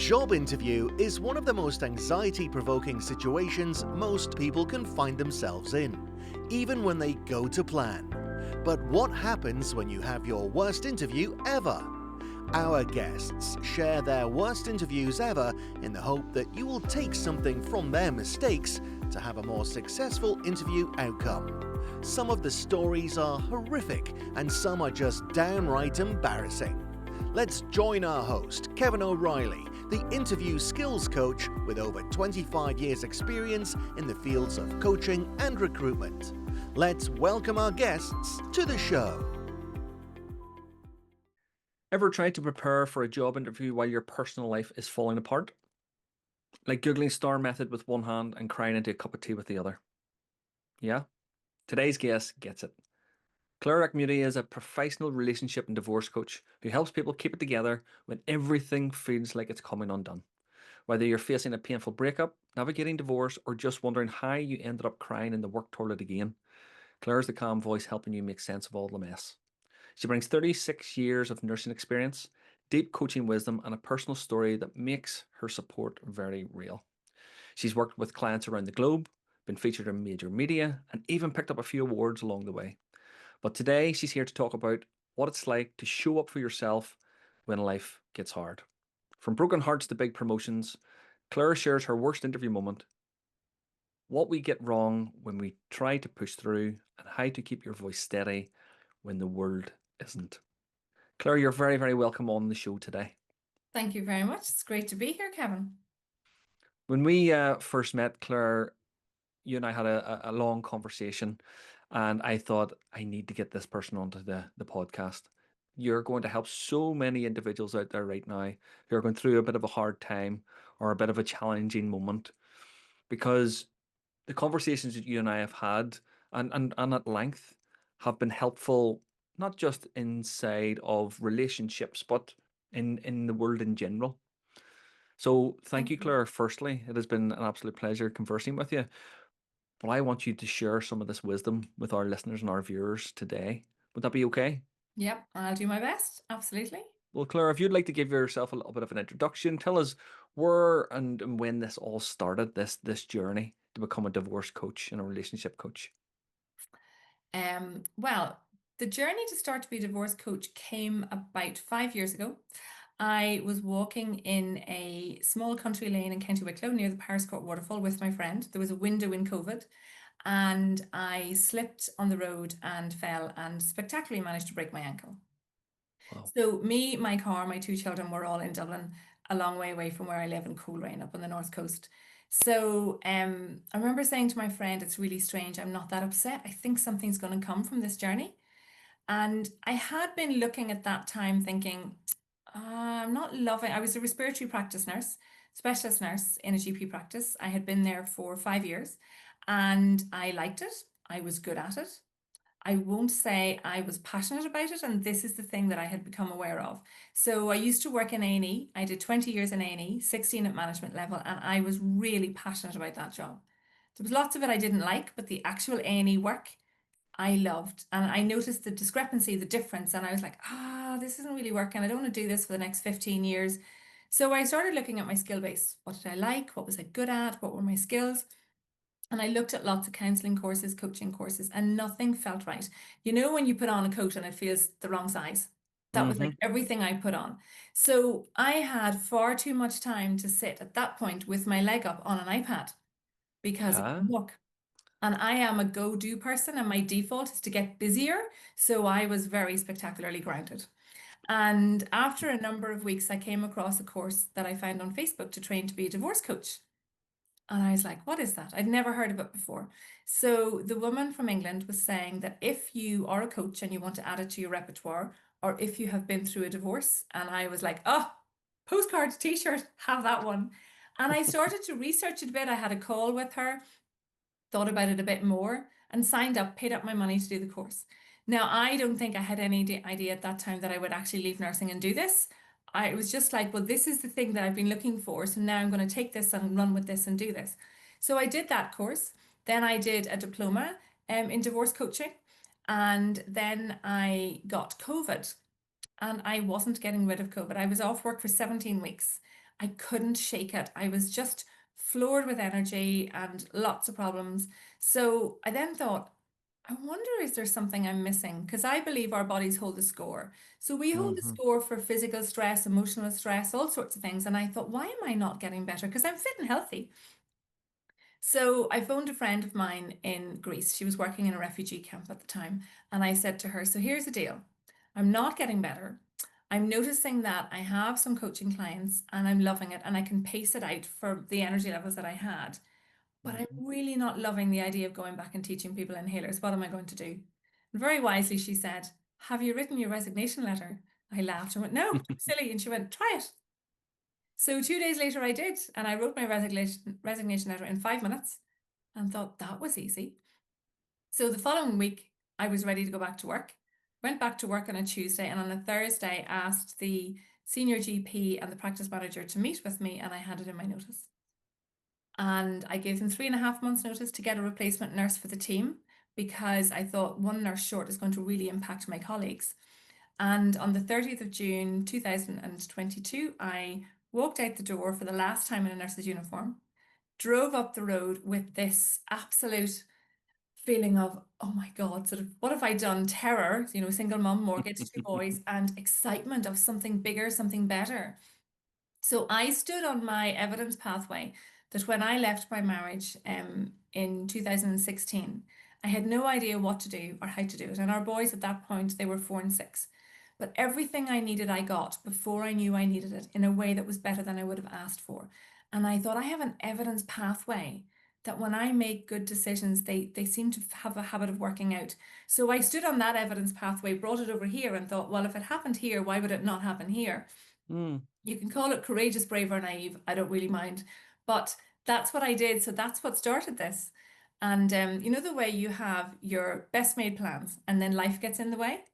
job interview is one of the most anxiety-provoking situations most people can find themselves in, even when they go to plan. But what happens when you have your worst interview ever? Our guests share their worst interviews ever in the hope that you will take something from their mistakes to have a more successful interview outcome. Some of the stories are horrific and some are just downright embarrassing. Let's join our host, Kevin O'Reilly, the interview skills coach with over 25 years' experience in the fields of coaching and recruitment. Let's welcome our guests to the show. Ever tried to prepare for a job interview while your personal life is falling apart? Like Googling star method with one hand and crying into a cup of tea with the other. Yeah? Today's guest gets it. Auchmuty is a professional relationship and divorce coach who helps people keep it together when everything feels like it's coming undone. Whether you're facing a painful breakup, navigating divorce, or just wondering how you ended up crying in the work toilet again, Claire's the calm voice helping you make sense of all the mess. She brings 36 years of nursing experience, deep coaching wisdom, and a personal story that makes her support very real. She's worked with clients around the globe, been featured in major media, and even picked up a few awards along the way. But today, she's here to talk about what it's like to show up for yourself when life gets hard. From broken hearts to big promotions, Claire shares her worst interview moment, what we get wrong when we try to push through, and how to keep your voice steady when the world isn't. Claire, you're very, very welcome on the show today. Thank you very much. It's great to be here, Kevin. When we first met, Claire, you and I had a long conversation, and I thought, I need to get this person onto the podcast. You're going to help so many individuals out there right now who are going through a bit of a hard time or a bit of a challenging moment, because the conversations that you and I have had and at length have been helpful, not just inside of relationships, but in the world in general. So thank you, Claire. Firstly, it has been an absolute pleasure conversing with you. But I want you to share some of this wisdom with our listeners and our viewers today. Would that be okay? Yep, I'll do my best. Absolutely. Well, Claire, if you'd like to give yourself a little bit of an introduction, tell us where and when this all started, this journey to become a divorce coach and a relationship coach. Well, the journey to start to be a divorce coach came about 5 years ago. I was walking in a small country lane in County Wicklow near the Paris Court waterfall with my friend. There was a window in COVID, and I slipped on the road and fell and spectacularly managed to break my ankle. Wow. So me, my car, my two children were all in Dublin, a long way away from where I live in Coleraine up on the north coast. So I remember saying to my friend, it's really strange. I'm not that upset. I think something's going to come from this journey. And I had been looking at that time thinking, I'm not loving, I was a respiratory practice nurse, specialist nurse in a GP practice. I had been there for 5 years and I liked it. I was good at it. I won't say I was passionate about it, and this is the thing that I had become aware of. So I used to work in A&E. I did 20 years in A&E, 16 at management level, and I was really passionate about that job. There was lots of it I didn't like, but the actual A&E work I loved. And I noticed the discrepancy, the difference, and I was like, this isn't really working. I don't want to do this for the next 15 years. So I started looking at my skill base. What did I like? What was I good at? What were my skills? And I looked at lots of counseling courses, coaching courses, and nothing felt right. You know, when you put on a coat and it feels the wrong size? That was like everything I put on. So I had far too much time to sit at that point with my leg up on an iPad because I couldn't walk. And I am a go-do person, and my default is to get busier. So I was very spectacularly grounded. And after a number of weeks, I came across a course that I found on Facebook to train to be a divorce coach. And I was like, what is that? I'd never heard of it before. So the woman from England was saying that if you are a coach and you want to add it to your repertoire, or if you have been through a divorce, and I was like, oh, postcard, t-shirt, have that one. And I started to research it a bit. I had a call with her, thought about it a bit more, and signed up, paid up my money to do the course. Now, I don't think I had any idea at that time that I would actually leave nursing and do this. I was just like, well, this is the thing that I've been looking for. So now I'm going to take this and run with this and do this. So I did that course. Then I did a diploma in divorce coaching. And then I got COVID, and I wasn't getting rid of COVID. I was off work for 17 weeks. I couldn't shake it. I was just floored with energy and lots of problems. So I then thought, I wonder, is there something I'm missing? Because I believe our bodies hold a score. So we hold a Hmm. score for physical stress, emotional stress, all sorts of things. And I thought, why am I not getting better? Because I'm fit and healthy. So I phoned a friend of mine in Greece. She was working in a refugee camp at the time. And I said to her, so here's the deal. I'm not getting better. I'm noticing that I have some coaching clients and I'm loving it and I can pace it out for the energy levels that I had. But I'm Hmm. really not loving the idea of going back and teaching people inhalers. What am I going to do? And very wisely, she said, have you written your resignation letter? I laughed and went, no, I'm silly. And she went, try it. So 2 days later, I did. And I wrote my resignation letter in 5 minutes and thought that was easy. So the following week, I was ready to go back to work. Went back to work on a Tuesday, and on a Thursday, asked the senior GP and the practice manager to meet with me, and I handed in my notice. And I gave them 3.5 months' notice to get a replacement nurse for the team because I thought one nurse short is going to really impact my colleagues. And on the 30th of June 2022, I walked out the door for the last time in a nurse's uniform, drove up the road with this absolute feeling of, oh my God, sort of, what have I done? Terror, single mom, mortgage, two boys, and excitement of something bigger, something better. So I stood on my evidence pathway that when I left my marriage in 2016, I had no idea what to do or how to do it. And our boys at that point, they were 4 and 6. But everything I needed, I got before I knew I needed it in a way that was better than I would have asked for. And I thought I have an evidence pathway that when I make good decisions, they seem to have a habit of working out. So I stood on that evidence pathway, brought it over here and thought, well, if it happened here, why would it not happen here? Mm. You can call it courageous, brave, or naive. I don't really mind. But that's what I did. So that's what started this. And you know the way you have your best made plans and then life gets in the way?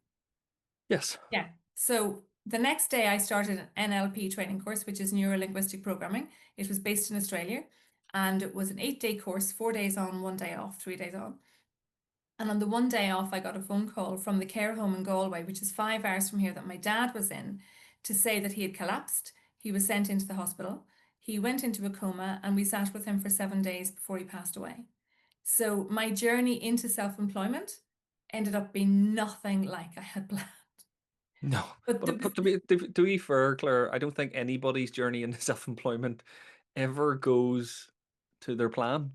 Yes. Yeah. So the next day I started an NLP training course, which is neuro linguistic programming. It was based in Australia and it was an 8-day course, 4 days on, 1 day off, 3 days on. And on the 1 day off, I got a phone call from the care home in Galway, which is 5 hours from here, that my dad was in, to say that he had collapsed. He was sent into the hospital. He went into a coma, and we sat with him for 7 days before he passed away. So my journey into self-employment ended up being nothing like I had planned. No, But but to be fair, Claire, I don't think anybody's journey into self-employment ever goes to their plan.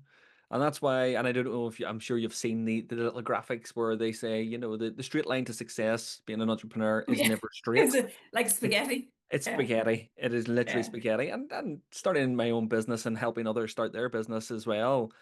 And that's why, and I don't know if I'm sure you've seen the little graphics where they say, the straight line to success being an entrepreneur is yeah, never is straight. it like It's spaghetti? it's Yeah, spaghetti. It is literally yeah. spaghetti. And starting my own business and helping others start their business as well,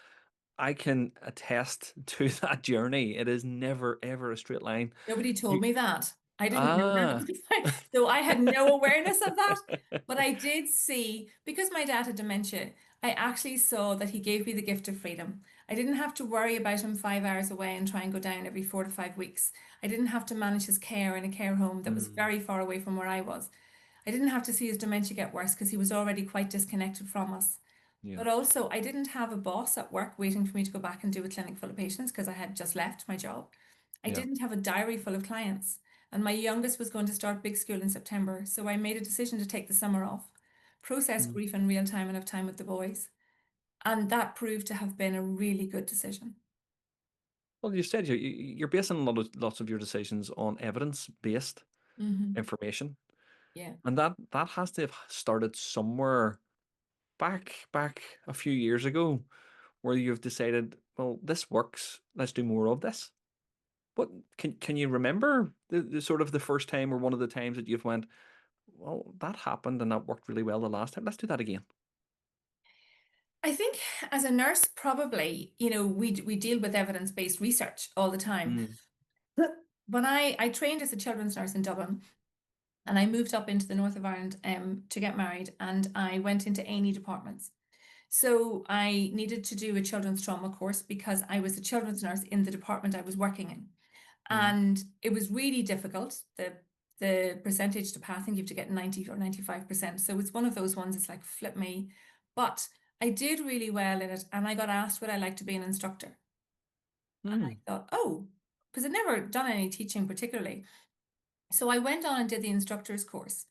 I can attest to that journey. It is never ever a straight line. Nobody told You me that. I didn't know that at ah. the time. So I had no awareness of that. But I did see, because my dad had dementia, I actually saw that he gave me the gift of freedom. I didn't have to worry about him 5 hours away and try and go down every 4 to 5 weeks. I didn't have to manage his care in a care home that was Mm, very far away from where I was. I didn't have to see his dementia get worse because he was already quite disconnected from us. yeah, But also, I didn't have a boss at work waiting for me to go back and do a clinic full of patients because I had just left my job. I yeah. didn't have a diary full of clients. And my youngest was going to start big school in September. So I made a decision to take the summer off, process Mm. grief in real time, and have time with the boys. And that proved to have been a really good decision. Well, you said you're basing lots of your decisions on evidence-based information, Yeah. and that has to have started somewhere back a few years ago, where you've decided, well, this works. Let's do more of this. What can you remember the sort of the first time or one of the times that you've went, well, that happened and that worked really well the last time. Let's do that again. I think as a nurse, probably, we deal with evidence-based research all the time. Mm, When I trained as a children's nurse in Dublin, and I moved up into the north of Ireland to get married, and I went into A&E departments. So I needed to do a children's trauma course because I was a children's nurse in the department I was working in. mm, And it was really difficult. The percentage to pass, I think you have to get 90 or 95%. So it's one of those ones, it's like flip me. But I did really well in it, and I got asked would I like to be an instructor. And I mm, thought, oh, because I'd never done any teaching particularly. So I went on and did the instructor's course.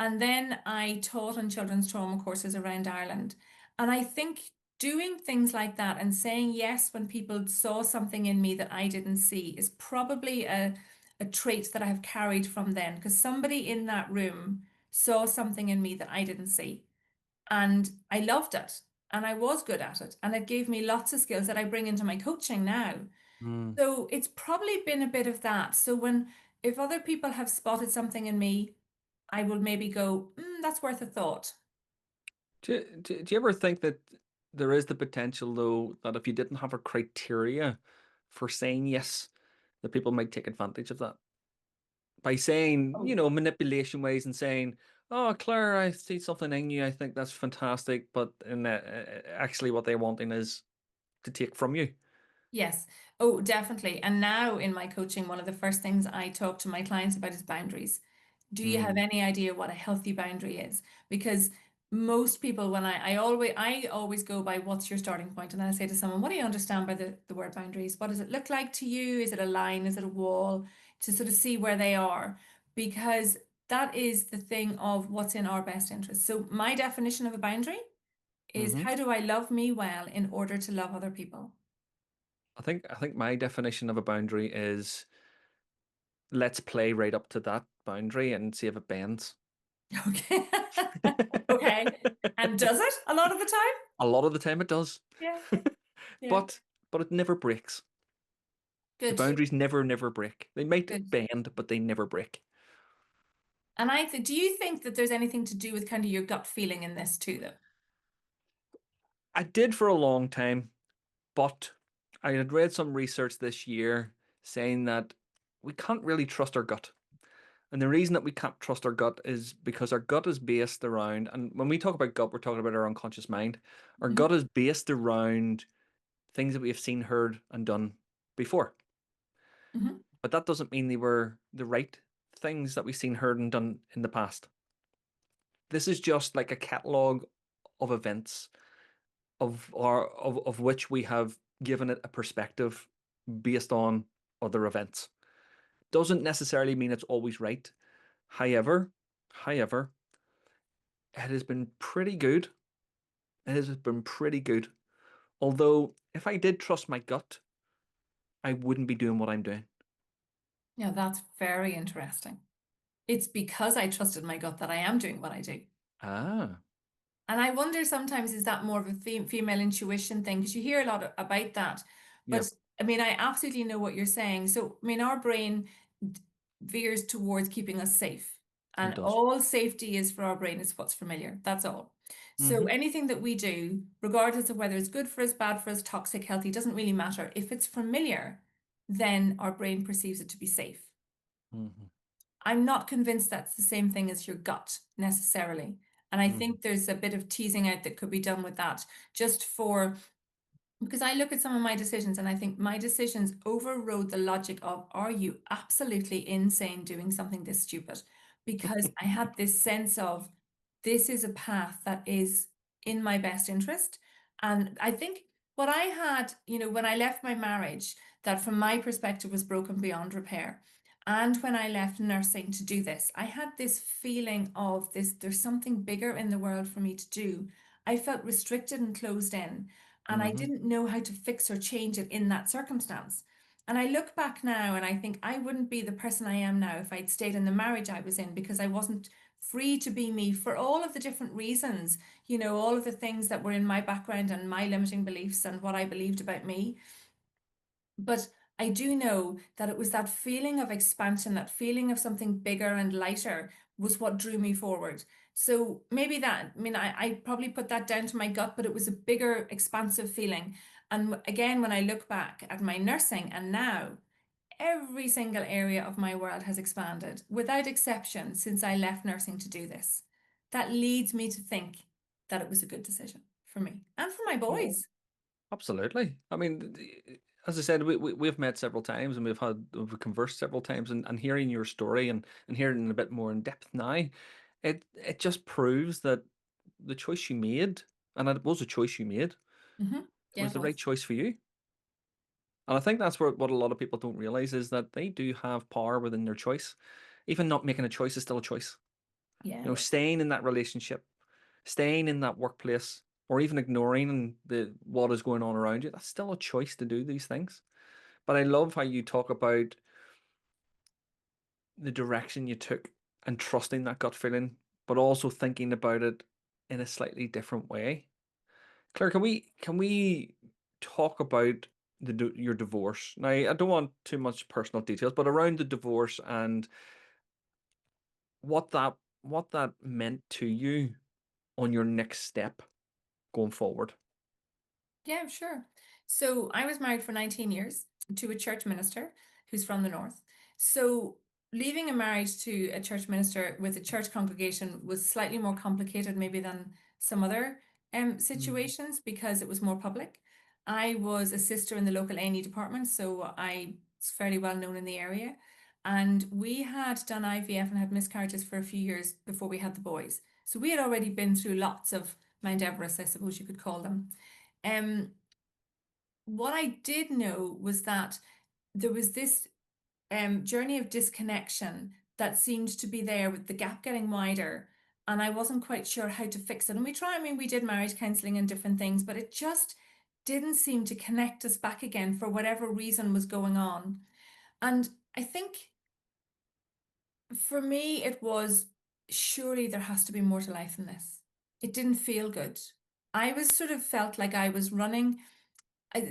And then I taught on children's trauma courses around Ireland. And I think doing things like that and saying yes when people saw something in me that I didn't see is probably a trait that I have carried from then, because somebody in that room saw something in me that I didn't see. And I loved it. And I was good at it. And it gave me lots of skills that I bring into my coaching now. Mm. So it's probably been a bit of that. So if other people have spotted something in me, I will maybe go, that's worth a thought. Do you ever think that there is the potential, though, that if you didn't have a criteria for saying yes, that people might take advantage of that by saying, Oh, manipulation ways and saying, "Oh, Claire, I see something in you. I think that's fantastic," but actually, what they're wanting is to take from you. yes. Oh, definitely. And now in my coaching, one of the first things I talk to my clients about is boundaries. Do you have Mm. any idea what a healthy boundary is? Because most people, when I always go by what's your starting point, and then I say to someone, what do you understand by the word boundaries? What does it look like to you? Is it a line? Is it a wall? To sort of see where they are, because that is the thing of what's in our best interest. So my definition of a boundary is, Hmm. how do I love me well in order to love other people? I think my definition of a boundary is let's play right up to that boundary and see if it bends. Okay. Okay. And does it a lot of the time? A lot of the time it does. Yeah. Yeah. But it never breaks. The Good. boundaries never break. They might Good. bend, but they never break. And do you think that there's anything to do with kind of your gut feeling in this too, though? I did for a long time, but I had read some research this year saying that we can't really trust our gut. And the reason that we can't trust our gut is because our gut is based around, and when we talk about gut, we're talking about our unconscious mind. Our Hmm. gut is based around things that we have seen, heard, and done before. Hmm. But that doesn't mean they were the right things that we've seen, heard, and done in the past. This is just like a catalogue of events of which we have given it a perspective based on other events. Doesn't necessarily mean it's always right. However, it has been pretty good. It has been pretty good. Although, if I did trust my gut, I wouldn't be doing what I'm doing. Yeah, that's very interesting. It's because I trusted my gut that I am doing what I do. Ah, And I wonder sometimes, is that more of a female intuition thing? Because you hear a lot about that. yeah, But I mean, I absolutely know what you're saying. So, I mean, our brain veers towards keeping us safe. it And does. all safety is for our brain is what's familiar. That's all. So Mm-hmm. anything that we do, regardless of whether it's good for us, bad for us, toxic, healthy, doesn't really matter. If it's familiar, then our brain perceives it to be safe. Mm-hmm. I'm not convinced that's the same thing as your gut necessarily. And I Mm-hmm. think there's a bit of teasing out that could be done with that, just for, because I look at some of my decisions and I think my decisions overrode the logic of, are you absolutely insane doing something this stupid? Because I had this sense of, this is a path that is in my best interest. And I think what I had, when I left my marriage, that from my perspective was broken beyond repair. And when I left nursing to do this, I had this feeling of this, there's something bigger in the world for me to do. I felt restricted and closed in, and I Mm-hmm. didn't know how to fix or change it in that circumstance. And I look back now and I think I wouldn't be the person I am now if I'd stayed in the marriage I was in, because I wasn't free to be me for all of the different reasons, all of the things that were in my background and my limiting beliefs and what I believed about me. But I do know that it was that feeling of expansion, that feeling of something bigger and lighter was what drew me forward. So maybe that, I mean, I probably put that down to my gut, but it was a bigger, expansive feeling. And again, when I look back at my nursing and now, every single area of my world has expanded without exception since I left nursing to do this. That leads me to think that it was a good decision for me and for my Oh, boys. absolutely. I mean, as I said, we've met several times and we've conversed several times, and hearing your story and hearing it a bit more in depth now, it just proves that the choice you made, and it was a choice you made, Hmm. it Yeah, was it the right was. choice for you. And I think that's what a lot of people don't realize is that they do have power within their choice. Even not making a choice is still a choice. Yeah. Staying in that relationship, staying in that workplace, or even ignoring what is going on around you, that's still a choice to do these things. But I love how you talk about the direction you took and trusting that gut feeling, but also thinking about it in a slightly different way. Claire, can we talk about your divorce? Now, I don't want too much personal details, but around the divorce and what that meant to you on your next step going forward. Yeah, sure. So I was married for 19 years to a church minister who's from the north. So leaving a marriage to a church minister with a church congregation was slightly more complicated maybe than some other situations because it was more public. I was a sister in the local A&E department, so I was fairly well known in the area. And we had done IVF and had miscarriages for a few years before we had the boys. So we had already been through lots of Mount Everest, I suppose you could call them. What I did know was that there was this journey of disconnection that seemed to be there with the gap getting wider, and I wasn't quite sure how to fix it. And we did marriage counseling and different things, but it just didn't seem to connect us back again for whatever reason was going on. And I think for me, it was surely there has to be more to life than this. It didn't feel good. I was sort of felt like I was running.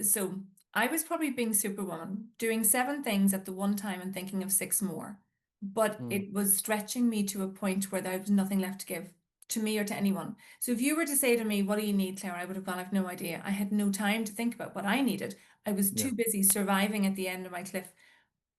So I was probably being superwoman, doing 7 things at the one time and thinking of 6 more. But Mm. it was stretching me to a point where there was nothing left to give to me or to anyone. So if you were to say to me, "What do you need, Claire?" I would have gone, "I've no idea." I had no time to think about what I needed. I was Yeah. too busy surviving at the end of my cliff,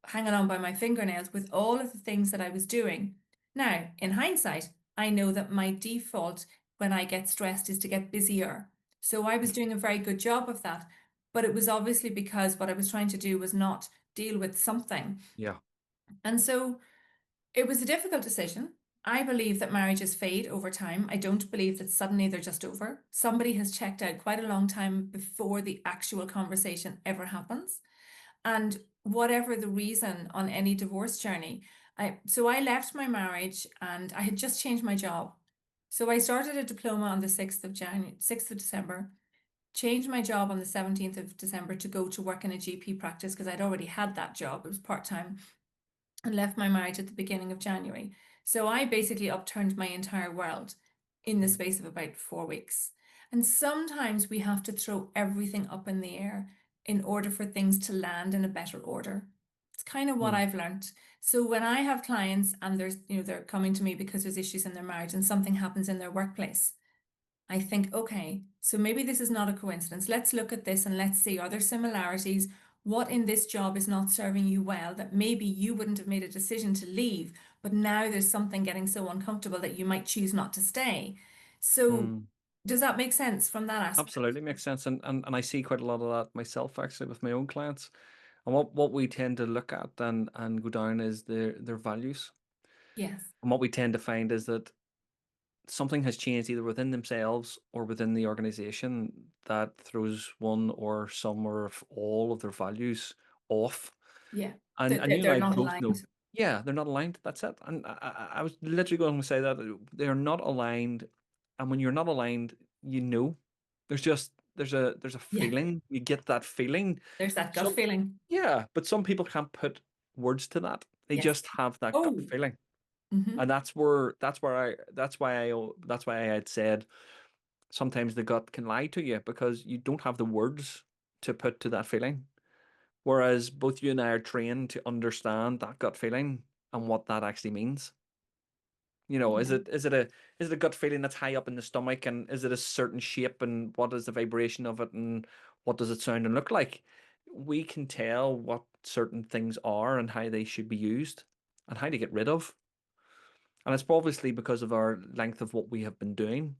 hanging on by my fingernails with all of the things that I was doing. Now, in hindsight, I know that my default when I get stressed is to get busier. So I was doing a very good job of that. But it was obviously because what I was trying to do was not deal with something. Yeah. And so it was a difficult decision. I believe that marriages fade over time. I don't believe that suddenly they're just over. Somebody has checked out quite a long time before the actual conversation ever happens. And whatever the reason on any divorce journey, so I left my marriage and I had just changed my job. So I started a diploma on the 6th of December, changed my job on the 17th of December to go to work in a GP practice because I'd already had that job. It was part-time, and left my marriage at the beginning of January. So I basically upturned my entire world in the space of about 4 weeks. And sometimes we have to throw everything up in the air in order for things to land in a better order. It's kind of what Mm. I've learned. So when I have clients and they're coming to me because there's issues in their marriage and something happens in their workplace, I think, okay, so maybe this is not a coincidence. Let's look at this and let's see, are there similarities? What in this job is not serving you well that maybe you wouldn't have made a decision to leave, but now there's something getting so uncomfortable that you might choose not to stay. So Mm. does that make sense from that aspect? Absolutely makes sense. And I see quite a lot of that myself actually with my own clients. And what we tend to look at and go down is their values. Yes. And what we tend to find is that something has changed either within themselves or within the organization that throws one or some or all of their values off. Yeah. And you and They're I not both know, aligned. yeah, they're not aligned. That's it. And I was literally going to say that they're not aligned. And when you're not aligned, there's a Yeah. feeling. You get that feeling. There's that gut Some feeling. Yeah, but some people can't put words to that. They Yes. just have that gut Oh. feeling. Mm-hmm. And that's why I had said sometimes the gut can lie to you because you don't have the words to put to that feeling. Whereas both you and I are trained to understand that gut feeling and what that actually means. Is Yeah. it a gut feeling that's high up in the stomach, and is it a certain shape, and what is the vibration of it, and what does it sound and look like? We can tell what certain things are and how they should be used and how to get rid of. And it's obviously because of our length of what we have been doing.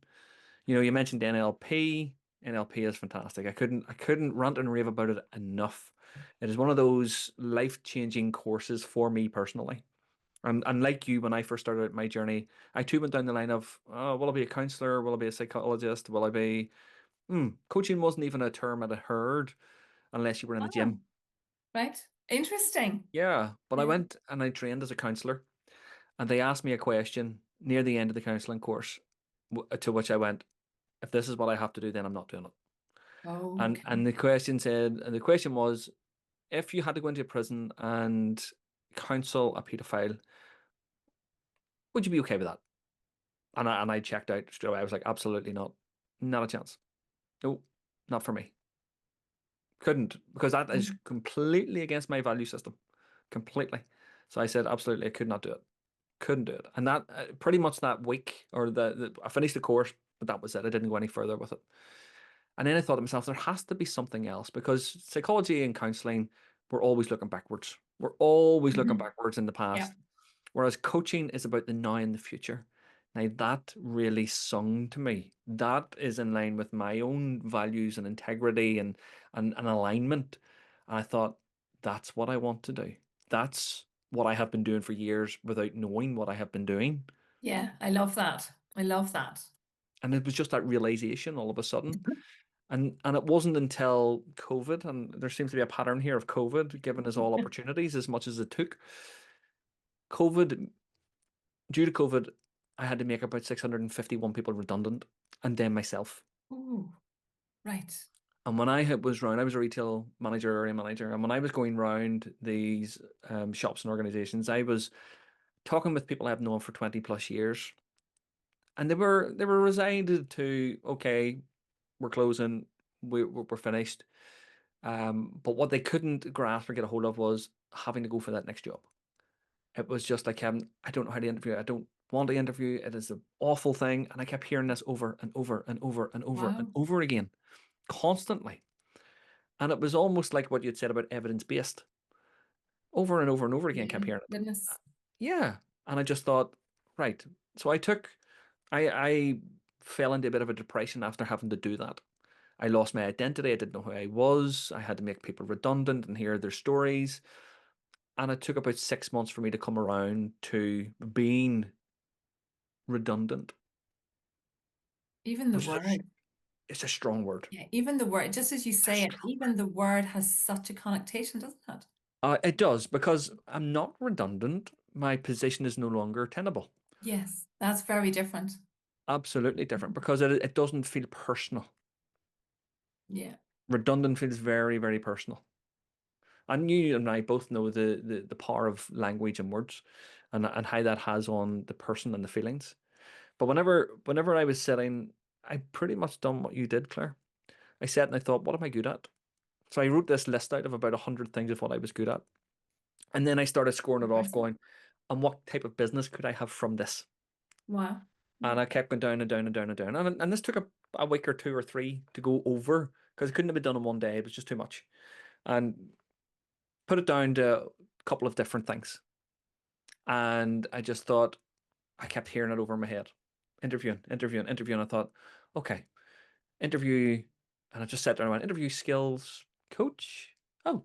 You mentioned NLP. NLP is fantastic. I couldn't rant and rave about it enough. It is one of those life-changing courses for me personally. And like you, when I first started out my journey, I too went down the line of, will I be a counselor? Will I be a psychologist? Will I be... Coaching wasn't even a term I'd heard unless you were in the Oh, gym. right. Interesting. Yeah, but I Yeah. went and I trained as a counselor, and they asked me a question. near the end of the counselling course, to which I went, if this is what I have to do, then I'm not doing it. Okay. And the question was, if you had to go into a prison and counsel a paedophile, would you be okay with that? And I checked out straight away. I was like, absolutely not. Not a chance. No, not for me. Couldn't, because that is completely against my value system. Completely. So I said, absolutely, I could not do it. Couldn't do it. And that pretty much that week, or I finished the course, but that was it. I didn't go any further with it. And then I thought to myself, there has to be something else, because psychology and counseling, we're always looking backwards. We're always looking Mhm. backwards in the Yeah. past. Whereas coaching is about the now and the future. Now that really sung to me. That is in line with my own values and integrity and alignment. And I thought, that's what I want to do. That's what I have been doing for years without knowing what I have been doing. Yeah, I love that. I love that. And it was just that realization all of a sudden. And it wasn't until COVID, and there seems to be a pattern here of COVID giving us all opportunities as much as it took. COVID, due to COVID, I had to make about 651 people redundant, and then myself. Ooh, right. And when I was round, I was a retail manager, area manager, and when I was going round these shops and organizations, I was talking with people I've known for 20 plus years, and they were resigned to, okay, we're closing, we're finished. But what they couldn't grasp or get a hold of was having to go for that next job. It was just like, I don't know how to interview. I don't want to interview. It is an awful thing. And I kept hearing this over and over and over and over and Wow. over again, constantly. And it was almost like what you'd said about evidence-based. Over and over and over again, kept Yeah, hearing it. goodness. Yeah. And I just thought, right. So I fell into a bit of a depression after having to do that. I lost my identity. I didn't know who I was. I had to make people redundant and hear their stories. And it took about 6 months for me to come around to being redundant, Even the which is word. it's a strong word. Yeah, even the word, just as you It's a say it, strong even the word has such a connotation, doesn't it? It does, because I'm not redundant. My position is no longer tenable. Yes, that's very different. Absolutely different, because it doesn't feel personal. Yeah. Redundant feels very, very personal. And you and I both know the power of language and words, and how that has on the person and the feelings. But whenever I was sitting, I pretty much done what you did, Claire. I sat and I thought, what am I good at? So I wrote this list out of about 100 things of what I was good at. And then I started scoring it off, Impressive. going, and what type of business could I have from this? Wow. And I kept going down and down and down and down. And this took a week or two or three to go over, because it couldn't have been done in one day. It was just too much. And put it down to a couple of different things. And I just thought, I kept hearing it over my head. Interviewing, interviewing, interviewing. I thought, okay, interview. And I just sat there and went, interview skills coach. Oh,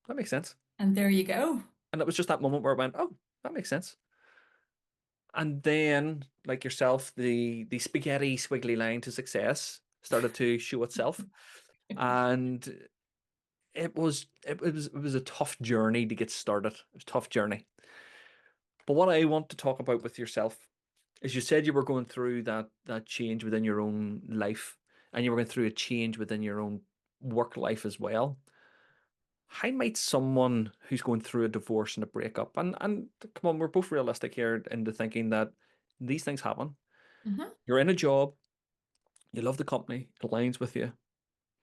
that makes sense. And there you go. And it was just that moment where I went, oh, that makes sense. And then, like yourself, the spaghetti squiggly line to success started to show itself. And it was a tough journey to get started. It was a tough journey. But what I want to talk about with yourself is, you said you were going through that change within your own life, and you were going through a change within your own work life as well. How might someone who's going through a divorce and a breakup, and come on, we're both realistic here into thinking that these things happen. Hmm. You're in a job, you love the company, it aligns with you.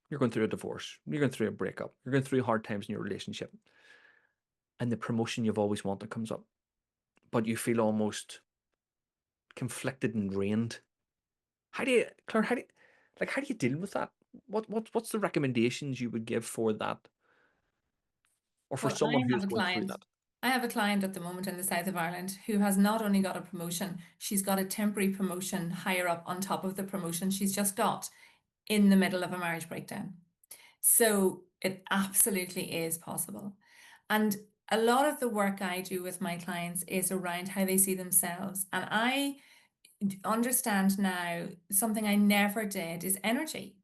You're going through a divorce, you're going through a breakup, you're going through hard times in your relationship, and the promotion you've always wanted comes up, but you feel almost conflicted and drained. How do you, Claire? How do you deal with that? What's the recommendations you would give for that, or for Well, someone who's going through that? I have a client at the moment in the south of Ireland who has not only got a promotion, she's got a temporary promotion higher up on top of the promotion she's just got in the middle of a marriage breakdown. So it absolutely is possible. And a lot of the work I do with my clients is around how they see themselves. And I understand now something I never did is energy.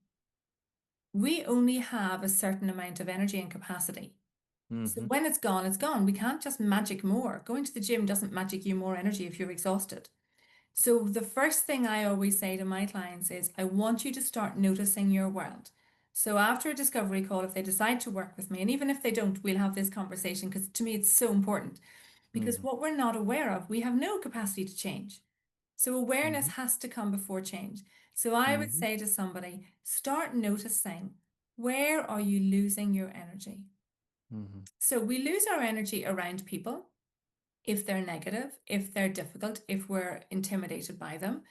We only have a certain amount of energy and capacity. So Hmm. when it's gone, it's gone. We can't just magic more. Going to the gym doesn't magic you more energy if you're exhausted. So the first thing I always say to my clients is, I want you to start noticing your world. So after a discovery call, if they decide to work with me, and even if they don't, we'll have this conversation because to me it's so important. Because Mhm. what we're not aware of, we have no capacity to change. So awareness Mhm. has to come before change. So I would Mhm. say to somebody, start noticing, where are you losing your energy? Mhm. So we lose our energy around people if they're negative, if they're difficult, if we're intimidated by them.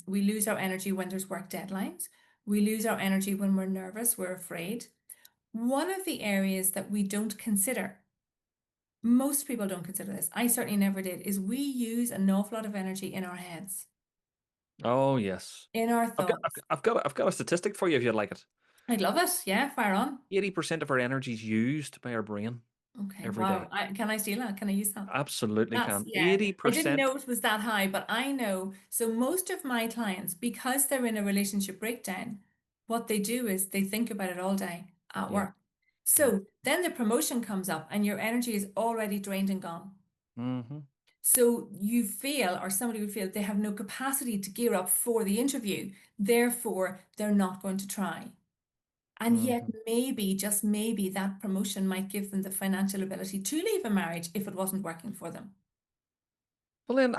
We lose our energy when there's work deadlines. We lose our energy when we're nervous, we're afraid. One of the areas that we don't consider, most people don't consider this, I certainly never did, is we use an awful lot of energy in our heads, Oh yes. in our I've got I've thoughts. got I've got I've got a statistic for you if you'd like it. I'd love it. Yeah, fire on. 80% of our energy is used by our brain Okay, every wow. day. Can I steal that? Can I use that? Absolutely That's, can. yeah, I didn't 80%. know it was that high, but I know. So most of my clients, because they're in a relationship breakdown, what they do is they think about it all day at Yeah. work. Yeah. So then the promotion comes up and your energy is already drained and gone. Mm-hmm. So you feel, or somebody would feel, they have no capacity to gear up for the interview. Therefore, they're not going to try. And yet, Mm-hmm. maybe, just maybe, that promotion might give them the financial ability to leave a marriage if it wasn't working for them. Well, then,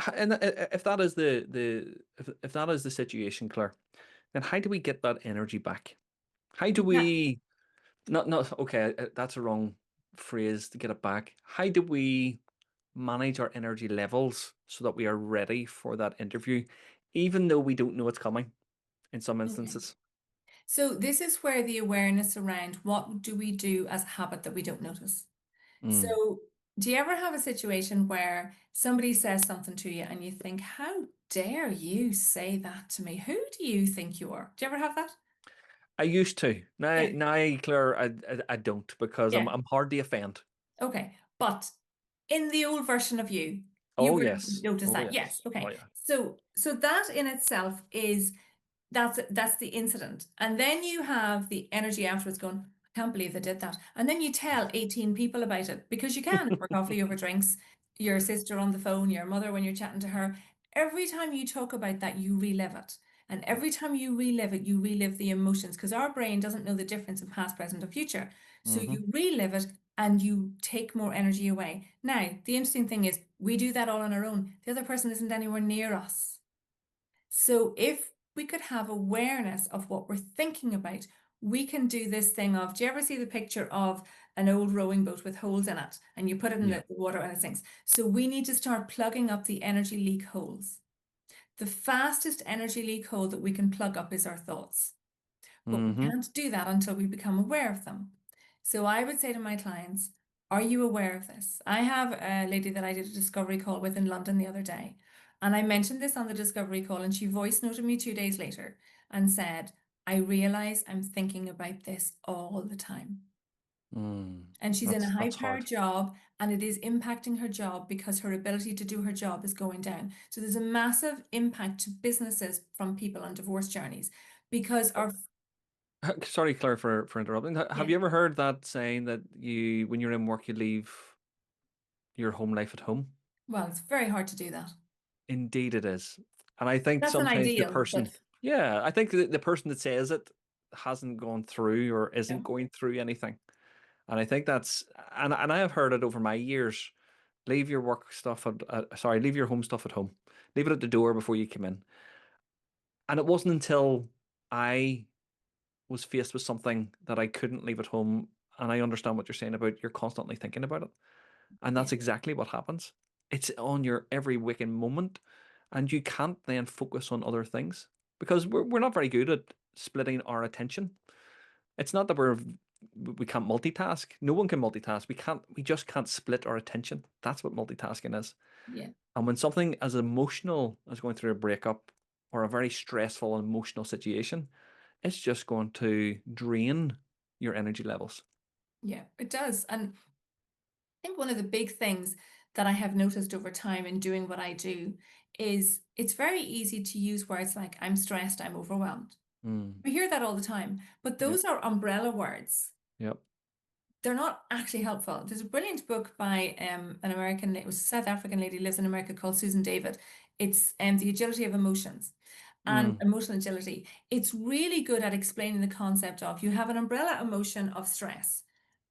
if that is if that is the situation, Claire, then how do we get that energy back? How do Yeah. we not okay? That's a wrong phrase to get it back. How do we manage our energy levels so that we are ready for that interview, even though we don't know it's coming in some Okay. instances? So this is where the awareness around what do we do as a habit that we don't notice. Mm. So do you ever have a situation where somebody says something to you and you think, how dare you say that to me? Who do you think you are? Do you ever have that? I used to. Yeah. Now, Claire, I don't because Yeah. I'm hard to offend. Okay. But in the old version of you, you Oh would have yes. noticed Oh that. yes. Yes. Oh Okay. yeah. So that in itself is that's the incident. And then you have the energy afterwards going, I can't believe they did that. And then you tell 18 people about it because you can over coffee, over drinks, your sister on the phone, your mother when you're chatting to her. Every time you talk about that, you relive it. And every time you relive it, you relive the emotions because our brain doesn't know the difference in past, present, or future. So Hmm. you relive it and you take more energy away. Now, the interesting thing is we do that all on our own. The other person isn't anywhere near us. So if we could have awareness of what we're thinking about, we can do this thing of, do you ever see the picture of an old rowing boat with holes in it and you put it in Yeah. the water and it sinks? So we need to start plugging up the energy leak holes. The fastest energy leak hole that we can plug up is our thoughts, but we Hmm. can't do that until we become aware of them. So I would say to my clients, are you aware of this? I have a lady that I did a discovery call with in London the other day, and I mentioned this on the discovery call, and she voice noted me 2 days later and said, I realize I'm thinking about this all the time. Mm. And she's in a high That's powered hard. job and it is impacting her job because her ability to do her job is going down. So there's a massive impact to businesses from people on divorce journeys because our, Sorry, Claire, for interrupting. Have yeah, you ever heard that saying that you, when you're in work, you leave your home life at home? well, it's very hard to do that. Indeed, it is. And I think That's an sometimes the ideal, person, but yeah, I think the person that says it hasn't gone through or yeah, isn't going through anything. And I think that's, and I have heard it over my years. Leave your work stuff sorry, leave your home stuff at home. Leave it at the door before you come in. And it wasn't until I was faced with something that I couldn't leave at home. And I understand what you're saying about you're constantly thinking about it. And yeah, that's exactly what happens. It's on your every waking moment. And you can't then focus on other things because we're not very good at splitting our attention. It's not that we can't multitask. No one can multitask. We just can't split our attention. That's what multitasking is. yeah, And when something as emotional as going through a breakup or a very stressful and emotional situation, it's just going to drain your energy levels. yeah, it does. And I think one of the big things that I have noticed over time in doing what I do is it's very easy to use words like I'm stressed, I'm overwhelmed. Mm, We hear that all the time, but yep. those are umbrella words. Yep. They're not actually helpful. There's a brilliant book by an American, it was a South African lady, lives in America called Susan David. It's the agility of emotions and emotional agility. It's really good at explaining the concept of you have an umbrella emotion of stress,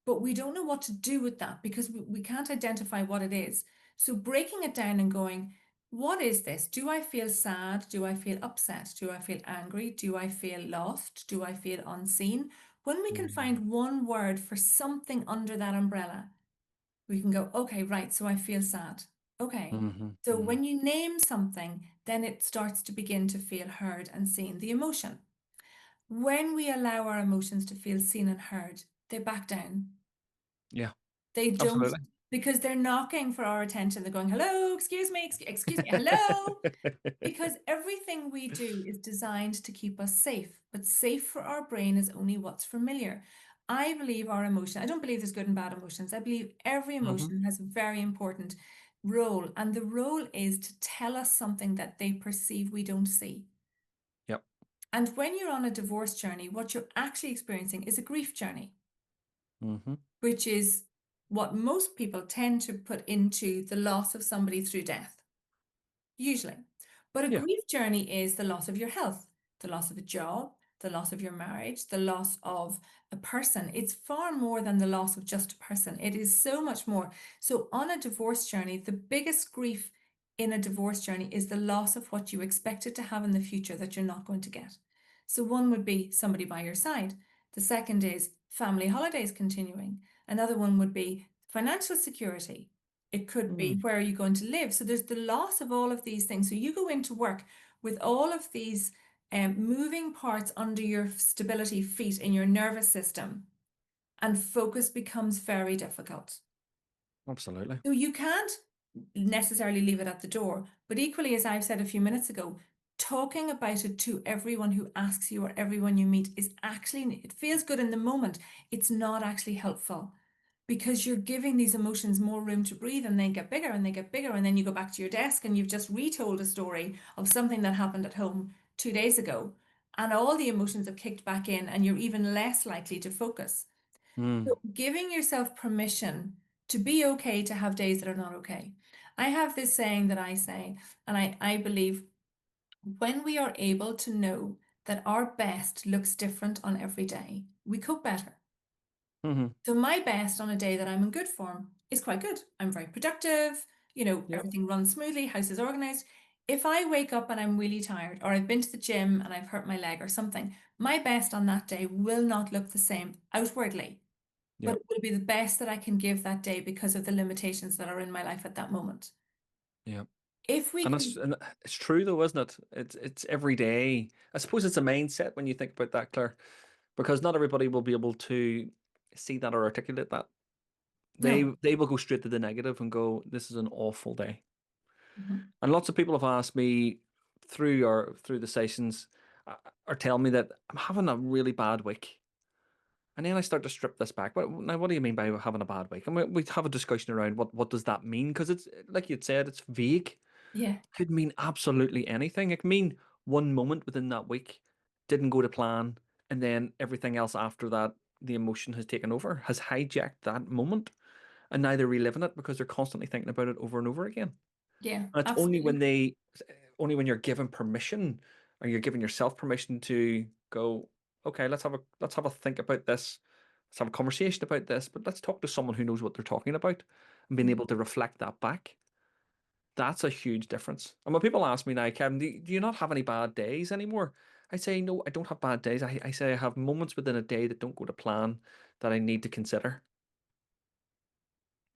but we don't know what to do with that because we can't identify what it is. So breaking it down and going, what is this? Do I feel sad? Do I feel upset? Do I feel angry? Do I feel lost? Do I feel unseen? When we can find one word for something under that umbrella, we can go, okay, right, so I feel sad. Okay. So when you name something, then it starts to begin to feel heard and seen, the emotion. When we allow our emotions to feel seen and heard, they back down. Yeah, They don't, absolutely. because they're knocking for our attention. They're going, hello, excuse me, excuse me, hello. Because everything we do is designed to keep us safe, but safe for our brain is only what's familiar. I believe our emotion, I don't believe there's good and bad emotions. I believe every emotion has a very important role, and the role is to tell us something that they perceive we don't see. Yep. And when you're on a divorce journey, what you're actually experiencing is a grief journey, which is what most people tend to put into the loss of somebody through death, usually. But a Yeah. grief journey is the loss of your health, the loss of a job, the loss of your marriage, the loss of a person. It's far more than the loss of just a person. It is so much more. So on a divorce journey, the biggest grief in a divorce journey is the loss of what you expected to have in the future that you're not going to get. So one would be somebody by your side. The second is family holidays continuing. Another one would be financial security. It could be where are you going to live? So there's the loss of all of these things. So you go into work with all of these moving parts under your stability feet in your nervous system, and focus becomes very difficult. Absolutely. So you can't necessarily leave it at the door, but equally, as I've said a few minutes ago, talking about it to everyone who asks you or everyone you meet is actually, it feels good in the moment. It's not actually helpful, because you're giving these emotions more room to breathe, and they get bigger and they get bigger. And then you go back to your desk and you've just retold a story of something that happened at home 2 days ago. And all the emotions have kicked back in, and you're even less likely to focus. So giving yourself permission to be okay to have days that are not okay. I have this saying that I say, and I believe when we are able to know that our best looks different on every day, we cope better. So my best on a day that I'm in good form is quite good. I'm very productive, Yep. everything runs smoothly, house is organized. If I wake up and I'm really tired, or I've been to the gym and I've hurt my leg or something, my best on that day will not look the same outwardly, but Yep. it will be the best that I can give that day because of the limitations that are in my life at that moment. Yep. If we And can, it's true though, isn't it? It's every day. I suppose it's a mindset when you think about that, Claire, because not everybody will be able to see that or articulate that. They no. they will go straight to the negative and go, "This is an awful day." Mhm. And lots of people have asked me through the sessions, or tell me that I'm having a really bad week. And then I start to strip this back. What do you mean by having a bad week? And we have a discussion around what does that mean? Because it's like you'd said, it's vague. Yeah, Could mean absolutely anything. It could mean one moment within that week didn't go to plan, and then everything else after that, the emotion has taken over, has hijacked that moment, and now they're reliving it because they're constantly thinking about it over and over again. yeah, And it's absolutely. only when you're given permission, or you're giving yourself permission to go, okay, let's have a think about this. Let's have a conversation about this, but let's talk to someone who knows what they're talking about, and being able to reflect that back. That's a huge difference. And when people ask me now, Kevin, do you not have any bad days anymore? I say, no, I don't have bad days. I say I have moments within a day that don't go to plan that I need to consider,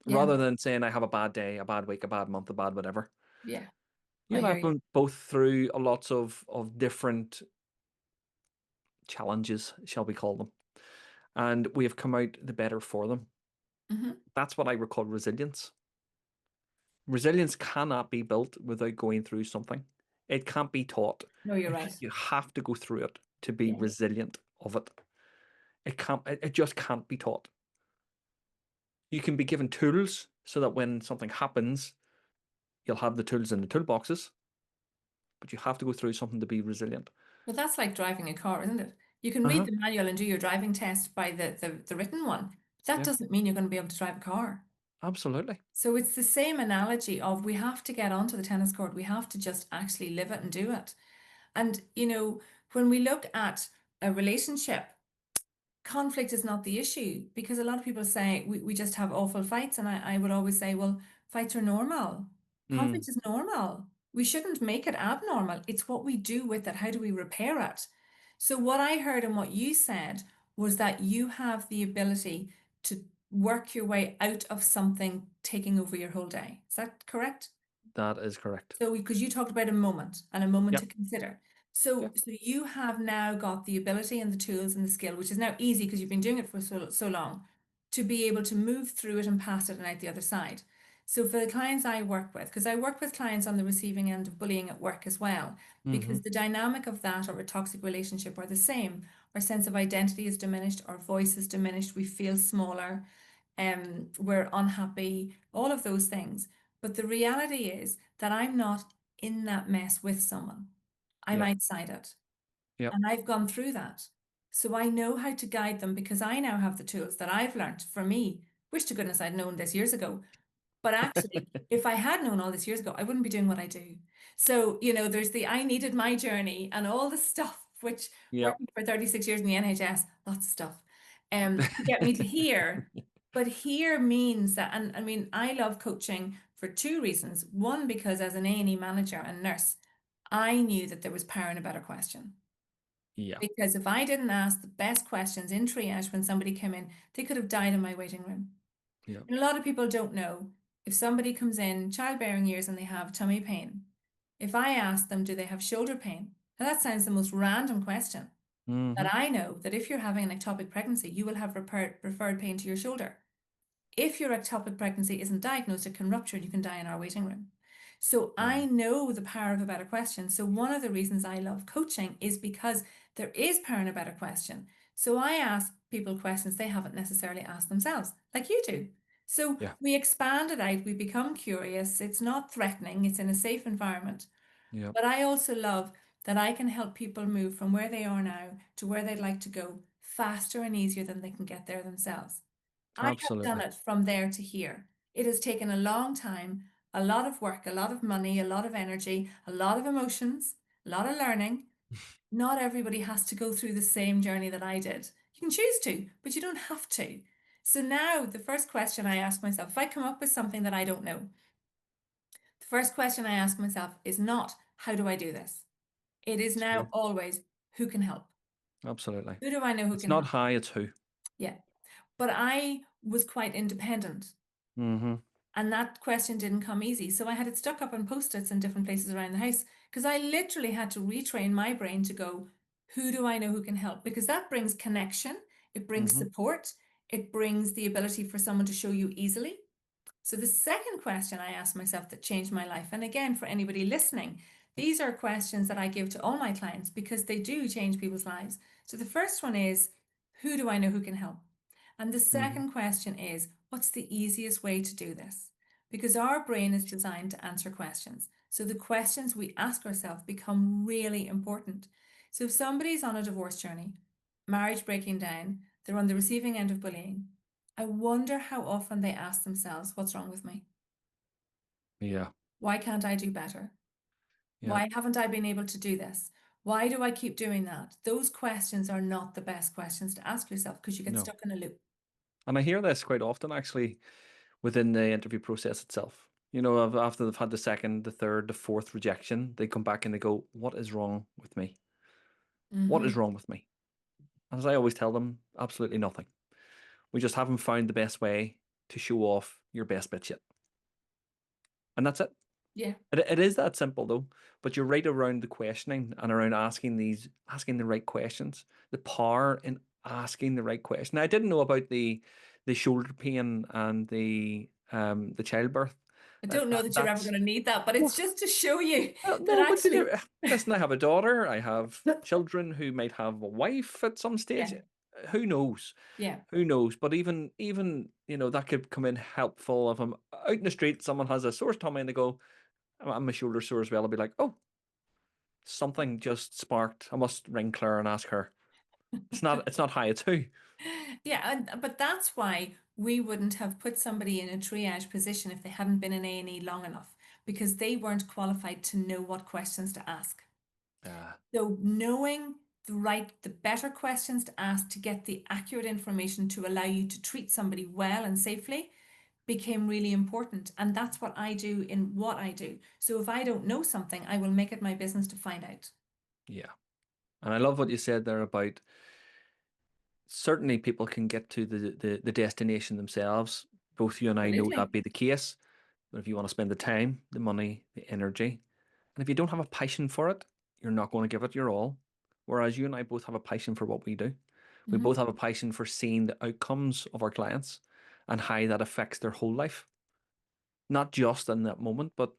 Yeah, rather than saying I have a bad day, a bad week, a bad month, a bad whatever. yeah, You I and hear I've you. been both through a lots of different challenges, shall we call them, and we have come out the better for them. Hmm. That's what I would call resilience. Resilience cannot be built without going through something. It can't be taught. No, you're right. You have to go through it to be Yeah, resilient of it. It just can't be taught. You can be given tools so that when something happens, you'll have the tools in the toolboxes, but you have to go through something to be resilient. but that's like driving a car, isn't it? You can read Uh-huh. the manual and do your driving test by the written one. That Yep. doesn't mean you're going to be able to drive a car. Absolutely. So it's the same analogy of we have to get onto the tennis court. We have to just actually live it and do it. And, when we look at a relationship, conflict is not the issue because a lot of people say we just have awful fights. And I would always say, well, fights are normal. Conflict Mm, is normal. We shouldn't make it abnormal. It's what we do with it. How do we repair it? So what I heard and what you said was that you have the ability to work your way out of something taking over your whole day. Is that correct? that is correct. So, because you talked about a moment and a moment to Yep. consider. So, Yep. so you have now got the ability and the tools and the skill, which is now easy because you've been doing it for so long, to be able to move through it and past it and out the other side. So for the clients I work with, because I work with clients on the receiving end of bullying at work as well, Mm-hmm. because the dynamic of that or a toxic relationship are the same. Our sense of identity is diminished, our voice is diminished, we feel smaller, we're unhappy, all of those things. But the reality is that I'm not in that mess with someone. I'm Yep. outside it. Yep. And I've gone through that. So I know how to guide them because I now have the tools that I've learned for me. Wish to goodness I'd known this years ago. But actually, if I had known all this years ago, I wouldn't be doing what I do. So, there's the I needed my journey and all the stuff, which Yep. working for 36 years in the NHS, lots of stuff, to get me to here. But here means that, and I mean, I love coaching for two reasons. One, because as an A&E manager and nurse, I knew that there was power in a better question. Yeah. Because if I didn't ask the best questions in triage when somebody came in, they could have died in my waiting room. Yep. And a lot of people don't know if somebody comes in childbearing years and they have tummy pain. If I ask them, do they have shoulder pain? Now that sounds the most random question. Mm-hmm. But I know that if you're having an ectopic pregnancy, you will have referred pain to your shoulder. If your ectopic pregnancy isn't diagnosed, it can rupture and you can die in our waiting room. So I know the power of a better question. So one of the reasons I love coaching is because there is power in a better question. So I ask people questions they haven't necessarily asked themselves, like you do. So Yeah. we expand it out, we become curious. It's not threatening, it's in a safe environment. Yep. But I also love that I can help people move from where they are now to where they'd like to go faster and easier than they can get there themselves. I have done Absolutely. it from there to here. It has taken a long time, a lot of work, a lot of money, a lot of energy, a lot of emotions, a lot of learning. Not everybody has to go through the same journey that I did. You can choose to, but you don't have to. So now the first question I ask myself, if I come up with something that I don't know, the first question I ask myself is not, how do I do this? It is It's now true. always, who can help? Absolutely. Who do I know who It's can not help? high, it's who. Yeah. But I was quite independent. Mm-hmm. And that question didn't come easy. So I had it stuck up on post-its in different places around the house because I literally had to retrain my brain to go, who do I know who can help? Because that brings connection, it brings Mm-hmm. support, it brings the ability for someone to show you easily. So the second question I asked myself that changed my life, and again, for anybody listening, these are questions that I give to all my clients because they do change people's lives. So the first one is, who do I know who can help? And the Mm-hmm. second question is, what's the easiest way to do this? Because our brain is designed to answer questions. So the questions we ask ourselves become really important. So if somebody's on a divorce journey, marriage breaking down, they're on the receiving end of bullying, I wonder how often they ask themselves, what's wrong with me? Yeah. Why can't I do better? Yeah. Why haven't I been able to do this? Why do I keep doing that? Those questions are not the best questions to ask yourself because you get No. stuck in a loop. And I hear this quite often actually within the interview process itself. After they've had the second, the third, the fourth rejection, they come back and they go, what is wrong with me? What is Mm-hmm. wrong with me? As I always tell them, absolutely nothing. We just haven't found the best way to show off your best bit yet. And that's it. Yeah. It is that simple though. But you're right around the questioning and around asking the right questions. The power in asking the right question. I didn't know about the shoulder pain and the childbirth. I don't know that you're ever That's going to need that, but it's well, just to show you that no, but actually, listen, I have a daughter. I have children who might have a wife at some stage. yeah, Who knows? yeah. Who knows? But even that could come in helpful if I'm out in the street, someone has a sore tummy and they go, "I'm my shoulder sore as well." I'll be like, "Oh, something just sparked. I must ring Claire and ask her." It's not high. It's who. Yeah, but that's why we wouldn't have put somebody in a triage position if they hadn't been in A&E long enough, because they weren't qualified to know what questions to ask. So knowing the better questions to ask to get the accurate information to allow you to treat somebody well and safely became really important. And that's what I do in what I do. So if I don't know something, I will make it my business to find out. Yeah. And I love what you said there about certainly people can get to the destination themselves. Both you and I know Absolutely. that be the case. But if you want to spend the time, the money, the energy, and if you don't have a passion for it, you're not going to give it your all. Whereas you and I both have a passion for what we do. We both have a passion for seeing the outcomes of our clients and how that affects their whole life. Not just in that moment, but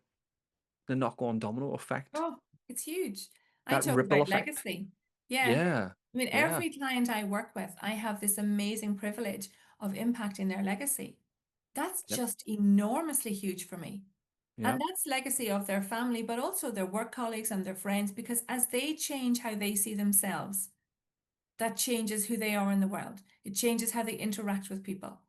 the knock-on domino effect, Oh, it's huge. I that talk ripple about effect. legacy. Yeah. Yeah, I mean, yeah, every client I work with, I have this amazing privilege of impacting their legacy. That's yep, just enormously huge for me. And yep, that's legacy of their family, but also their work colleagues and their friends, because as they change how they see themselves, that changes who they are in the world. It changes how they interact with people.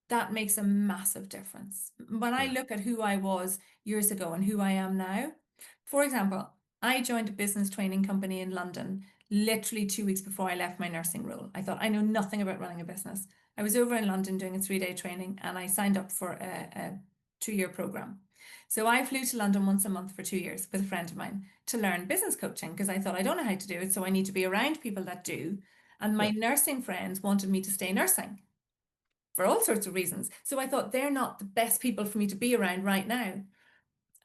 That makes a massive difference. When I yeah, look at who I was years ago and who I am now, for example, I joined a business training company in London literally 2 weeks before I left my nursing role. I thought I know nothing about running a business. I was over in London doing a 3-day training and I signed up for a 2-year program. So I flew to London once a month for 2 years with a friend of mine to learn business coaching because I thought I don't know how to do it, so I need to be around people that do. And my yeah. nursing friends wanted me to stay nursing for all sorts of reasons. So I thought they're not the best people for me to be around right now.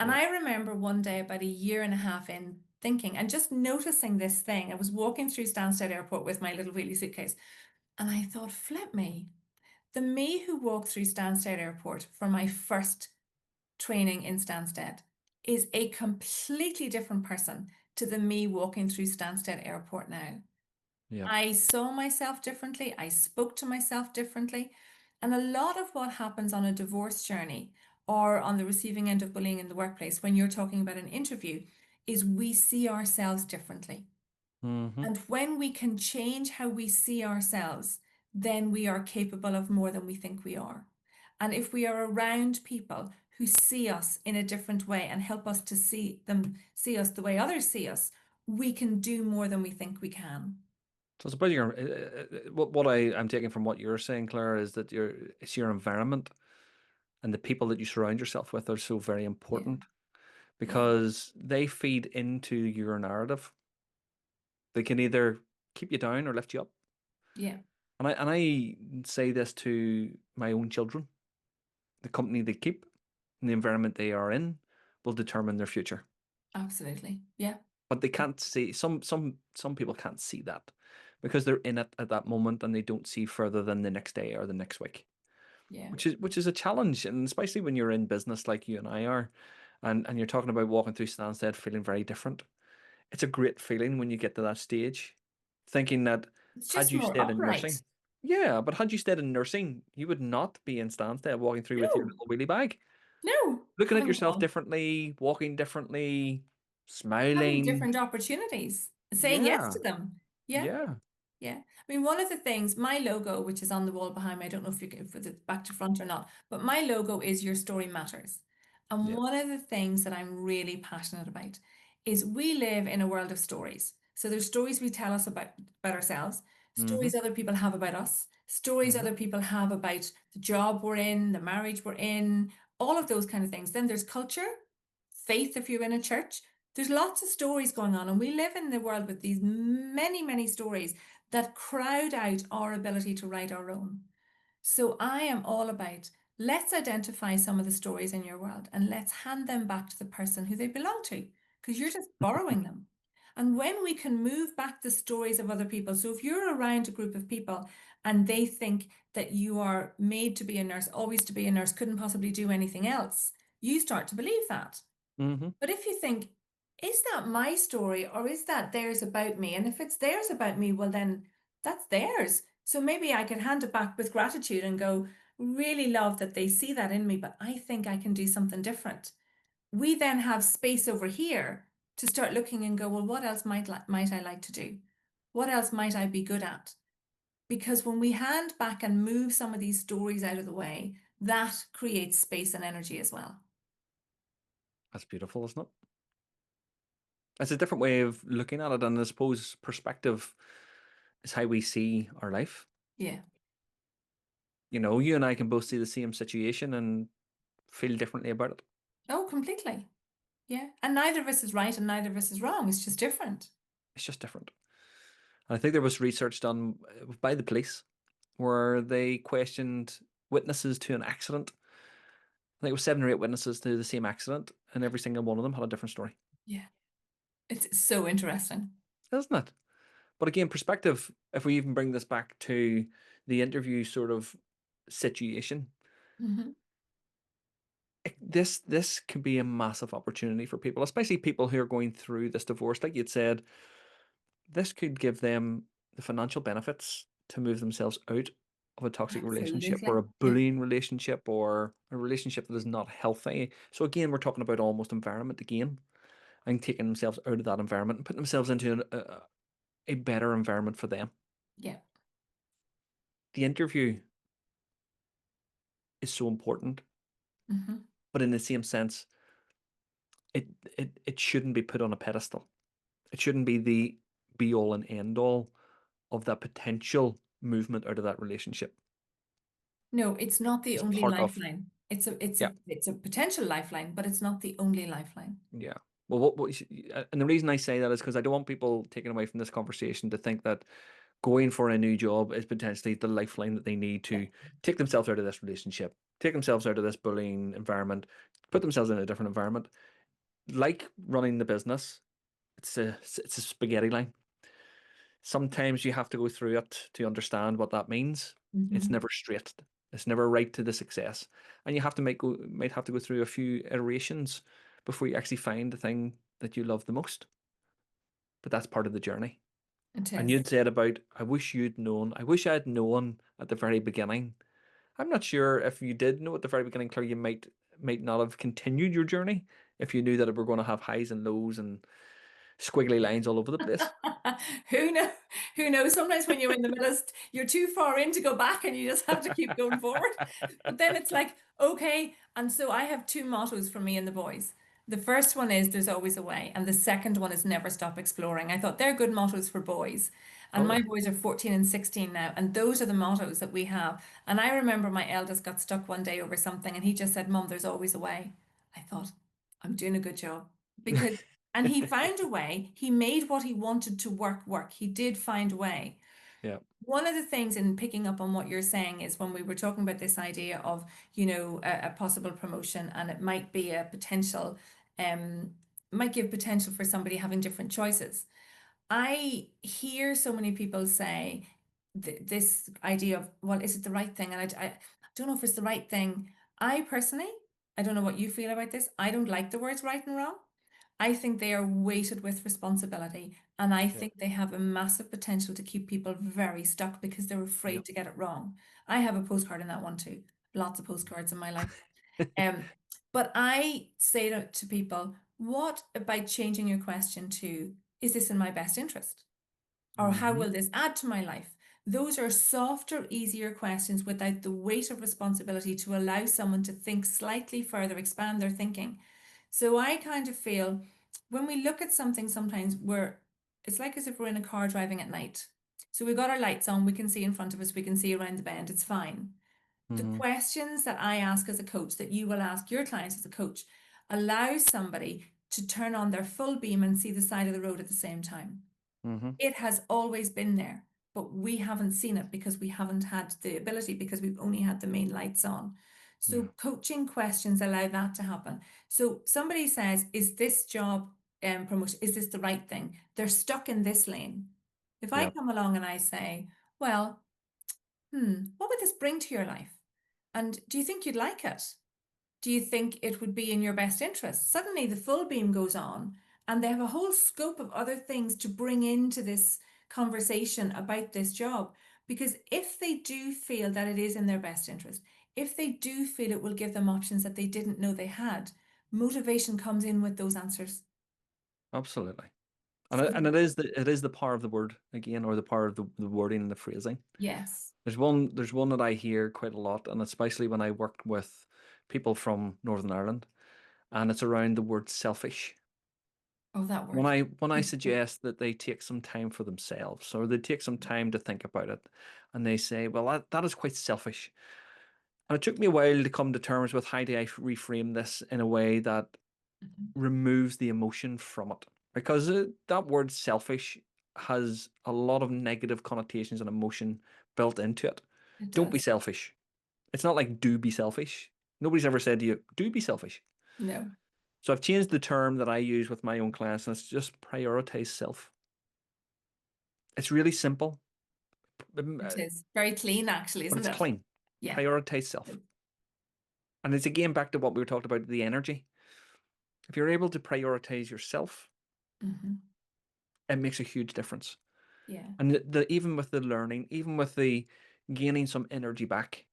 And Yeah. I remember one day, about a year and a half in, thinking and just noticing this thing. I was walking through Stansted Airport with my little wheelie suitcase, and I thought, flip me. The me who walked through Stansted Airport for my first training in Stansted is a completely different person to the me walking through Stansted Airport now. Yeah. I saw myself differently. I spoke to myself differently. And a lot of what happens on a divorce journey or on the receiving end of bullying in the workplace, when you're talking about an interview, is we see ourselves differently. Mm-hmm. And when we can change how we see ourselves, then we are capable of more than we think we are. And if we are around people who see us in a different way and help us to see us the way others see us, we can do more than we think we can. So it's about your what I'm taking from what you're saying, Claire, is that it's your environment and the people that you surround yourself with are so very Yeah. important Yeah. because they feed into your narrative. They can either keep you down or lift you up. Yeah. And I say this to my own children. The company they keep and the environment they are in will determine their future. Absolutely. Yeah. But they can't see some people can't see that because they're in it at that moment and they don't see further than the next day or the next week. Yeah. Which is a challenge, and especially when you're in business like you and I are, and you're talking about walking through Stansted feeling very different. It's a great feeling when you get to that stage, thinking that It's had just you more stayed in upright. nursing, yeah, but had you stayed in nursing, you would not be in Stansted walking through with your No, little wheelie bag, no. looking at Having yourself differently, walking differently, having smiling. different opportunities, saying yes Yeah, to them. Yeah. yeah, Yeah. I mean, one of the things, my logo, which is on the wall behind me, I don't know if you can, if it's back to front or not, but my logo is Your Story Matters. And yeah. one of the things that I'm really passionate about is we live in a world of stories. So there's stories we tell us about ourselves, Mm-hmm. stories other people have about us, stories Mm-hmm. other people have about the job we're in, the marriage we're in, all of those kind of things. Then there's culture, faith, if you're in a church. There's lots of stories going on, and we live in the world with these many, many stories that crowd out our ability to write our own. So I am all about, let's identify some of the stories in your world and let's hand them back to the person who they belong to, because you're just borrowing them. And when we can move back the stories of other people, so if you're around a group of people and they think that you are made to be a nurse, always to be a nurse, couldn't possibly do anything else, you start to believe that. Mm-hmm. But if you think, is that my story or is that theirs about me? And if it's theirs about me, well, then that's theirs. So maybe I can hand it back with gratitude and go, really love that they see that in me, but I think I can do something different. We then have space over here to start looking and go, well, what else might I like to do? What else might I be good at? Because when we hand back and move some of these stories out of the way, that creates space and energy as well. That's beautiful, isn't it? It's a different way of looking at it, and I suppose perspective is how we see our life. Yeah. You know, you and I can both see the same situation and feel differently about it. Oh, completely. Yeah. And neither of us is right and neither of us is wrong. It's just different. It's just different. And I think there was research done by the police where they questioned witnesses to an accident. I think it was 7 or 8 witnesses to the same accident, and every single one of them had a different story. Yeah. It's so interesting. Isn't it? But again, perspective, if we even bring this back to the interview sort of situation, Mm-hmm. this could be a massive opportunity for people, especially people who are going through this divorce. Like you'd said, this could give them the financial benefits to move themselves out of a toxic relationship or a Absolutely. Yeah. bullying relationship or a relationship that is not healthy. So again, we're talking about almost environment again and taking themselves out of that environment and putting themselves into a better environment for them. Yeah. The interview is so important, Mm-hmm. but in the same sense, it shouldn't be put on a pedestal. It shouldn't be the be all and end all of that potential movement out of that relationship. No, it's not the It's only part of, lifeline. It's yeah, a potential lifeline, but it's not the only lifeline. yeah. Well, and the reason I say that is because I don't want people taken away from this conversation to think that going for a new job is potentially the lifeline that they need Yeah. to take themselves out of this relationship, take themselves out of this bullying environment, put themselves in a different environment. Like running the business, it's a spaghetti line. Sometimes you have to go through it to understand what that means. It's Mm-hmm. never straight. It's never right to the success, and you have to might have to go through a few iterations before you actually find the thing that you love the most. But that's part of the journey. It And is. you'd said about, I wish you'd known. I wish I had known at the very beginning. I'm not sure if you did know at the very beginning, Claire, you might not have continued your journey if you knew that it were going to have highs and lows and squiggly lines all over the place. Who know? Who knows? Sometimes when you're in the middle, you're too far in to go back, and you just have to keep going forward. But then it's like, okay. And so I have two mottos for me and the boys. The first one is there's always a way, and the second one is never stop exploring. I thought they're good mottos for boys. And Oh my yeah. boys are 14 and 16 now, and those are the mottos that we have. And I remember my eldest got stuck one day over something, and he just said, Mum, there's always a way. I thought, I'm doing a good job because and he found a way. He made what he wanted to work. He did find a way. Yeah. One of the things in picking up on what you're saying is when we were talking about this idea of, a possible promotion and it might be a potential, might give potential for somebody having different choices. I hear so many people say this idea of, well, is it the right thing? And I don't know if it's the right thing. I personally, I don't know what you feel about this. I don't like the words right and wrong. I think they are weighted with responsibility, and I Yeah. think they have a massive potential to keep people very stuck because they're Yeah. afraid to get it wrong. I have a postcard in that one too. Lots of postcards in my life. Um, but I say to people, what about changing your question to, is this in my best interest? Or how Hmm. will this add to my life? Those are softer, easier questions without the weight of responsibility to allow someone to think slightly further, expand their thinking. So I kind of feel when we look at something, sometimes it's like as if we're in a car driving at night. So we've got our lights on, we can see in front of us, we can see around the bend, it's fine. The Hmm. questions that I ask as a coach, that you will ask your clients as a coach, allow somebody to turn on their full beam and see the side of the road at the same time. Hmm. It has always been there, but we haven't seen it because we haven't had the ability because we've only had the main lights on. So Yeah. coaching questions allow that to happen. So somebody says, is this job promotion, is this the right thing? They're stuck in this lane. If I Yeah. come along and I say, well, what would this bring to your life? And do you think you'd like it? Do you think it would be in your best interest? Suddenly the full beam goes on and they have a whole scope of other things to bring into this conversation about this job. Because if they do feel that it is in their best interest, if they do feel it will give them options that they didn't know they had, motivation comes in with those answers. Absolutely. So, And it is the power of the word again, or the power of the wording and the phrasing. yes. There's one that I hear quite a lot, and especially when I work with people from Northern Ireland, and it's around the word selfish. Oh, that When word. I suggest that they take some time for themselves, or they take some time to think about it, and they say, well, that is quite selfish. And it took me a while to come to terms with how do I reframe this in a way that Mhm. removes the emotion from it. Because that word selfish has a lot of negative connotations and emotion built into it. It Don't be does. selfish. It's not like do be selfish. Nobody's ever said to you, do be selfish. No, So I've changed the term that I use with my own clients, and it's just prioritize self. It's really simple, it is very clean, actually, but isn't it's it? clean. Yeah. Prioritize self. And it's again back to what we were talking about, the energy. If you're able to prioritize yourself, Hmm. it makes a huge difference. Yeah. And even with the learning, even with the gaining some energy back,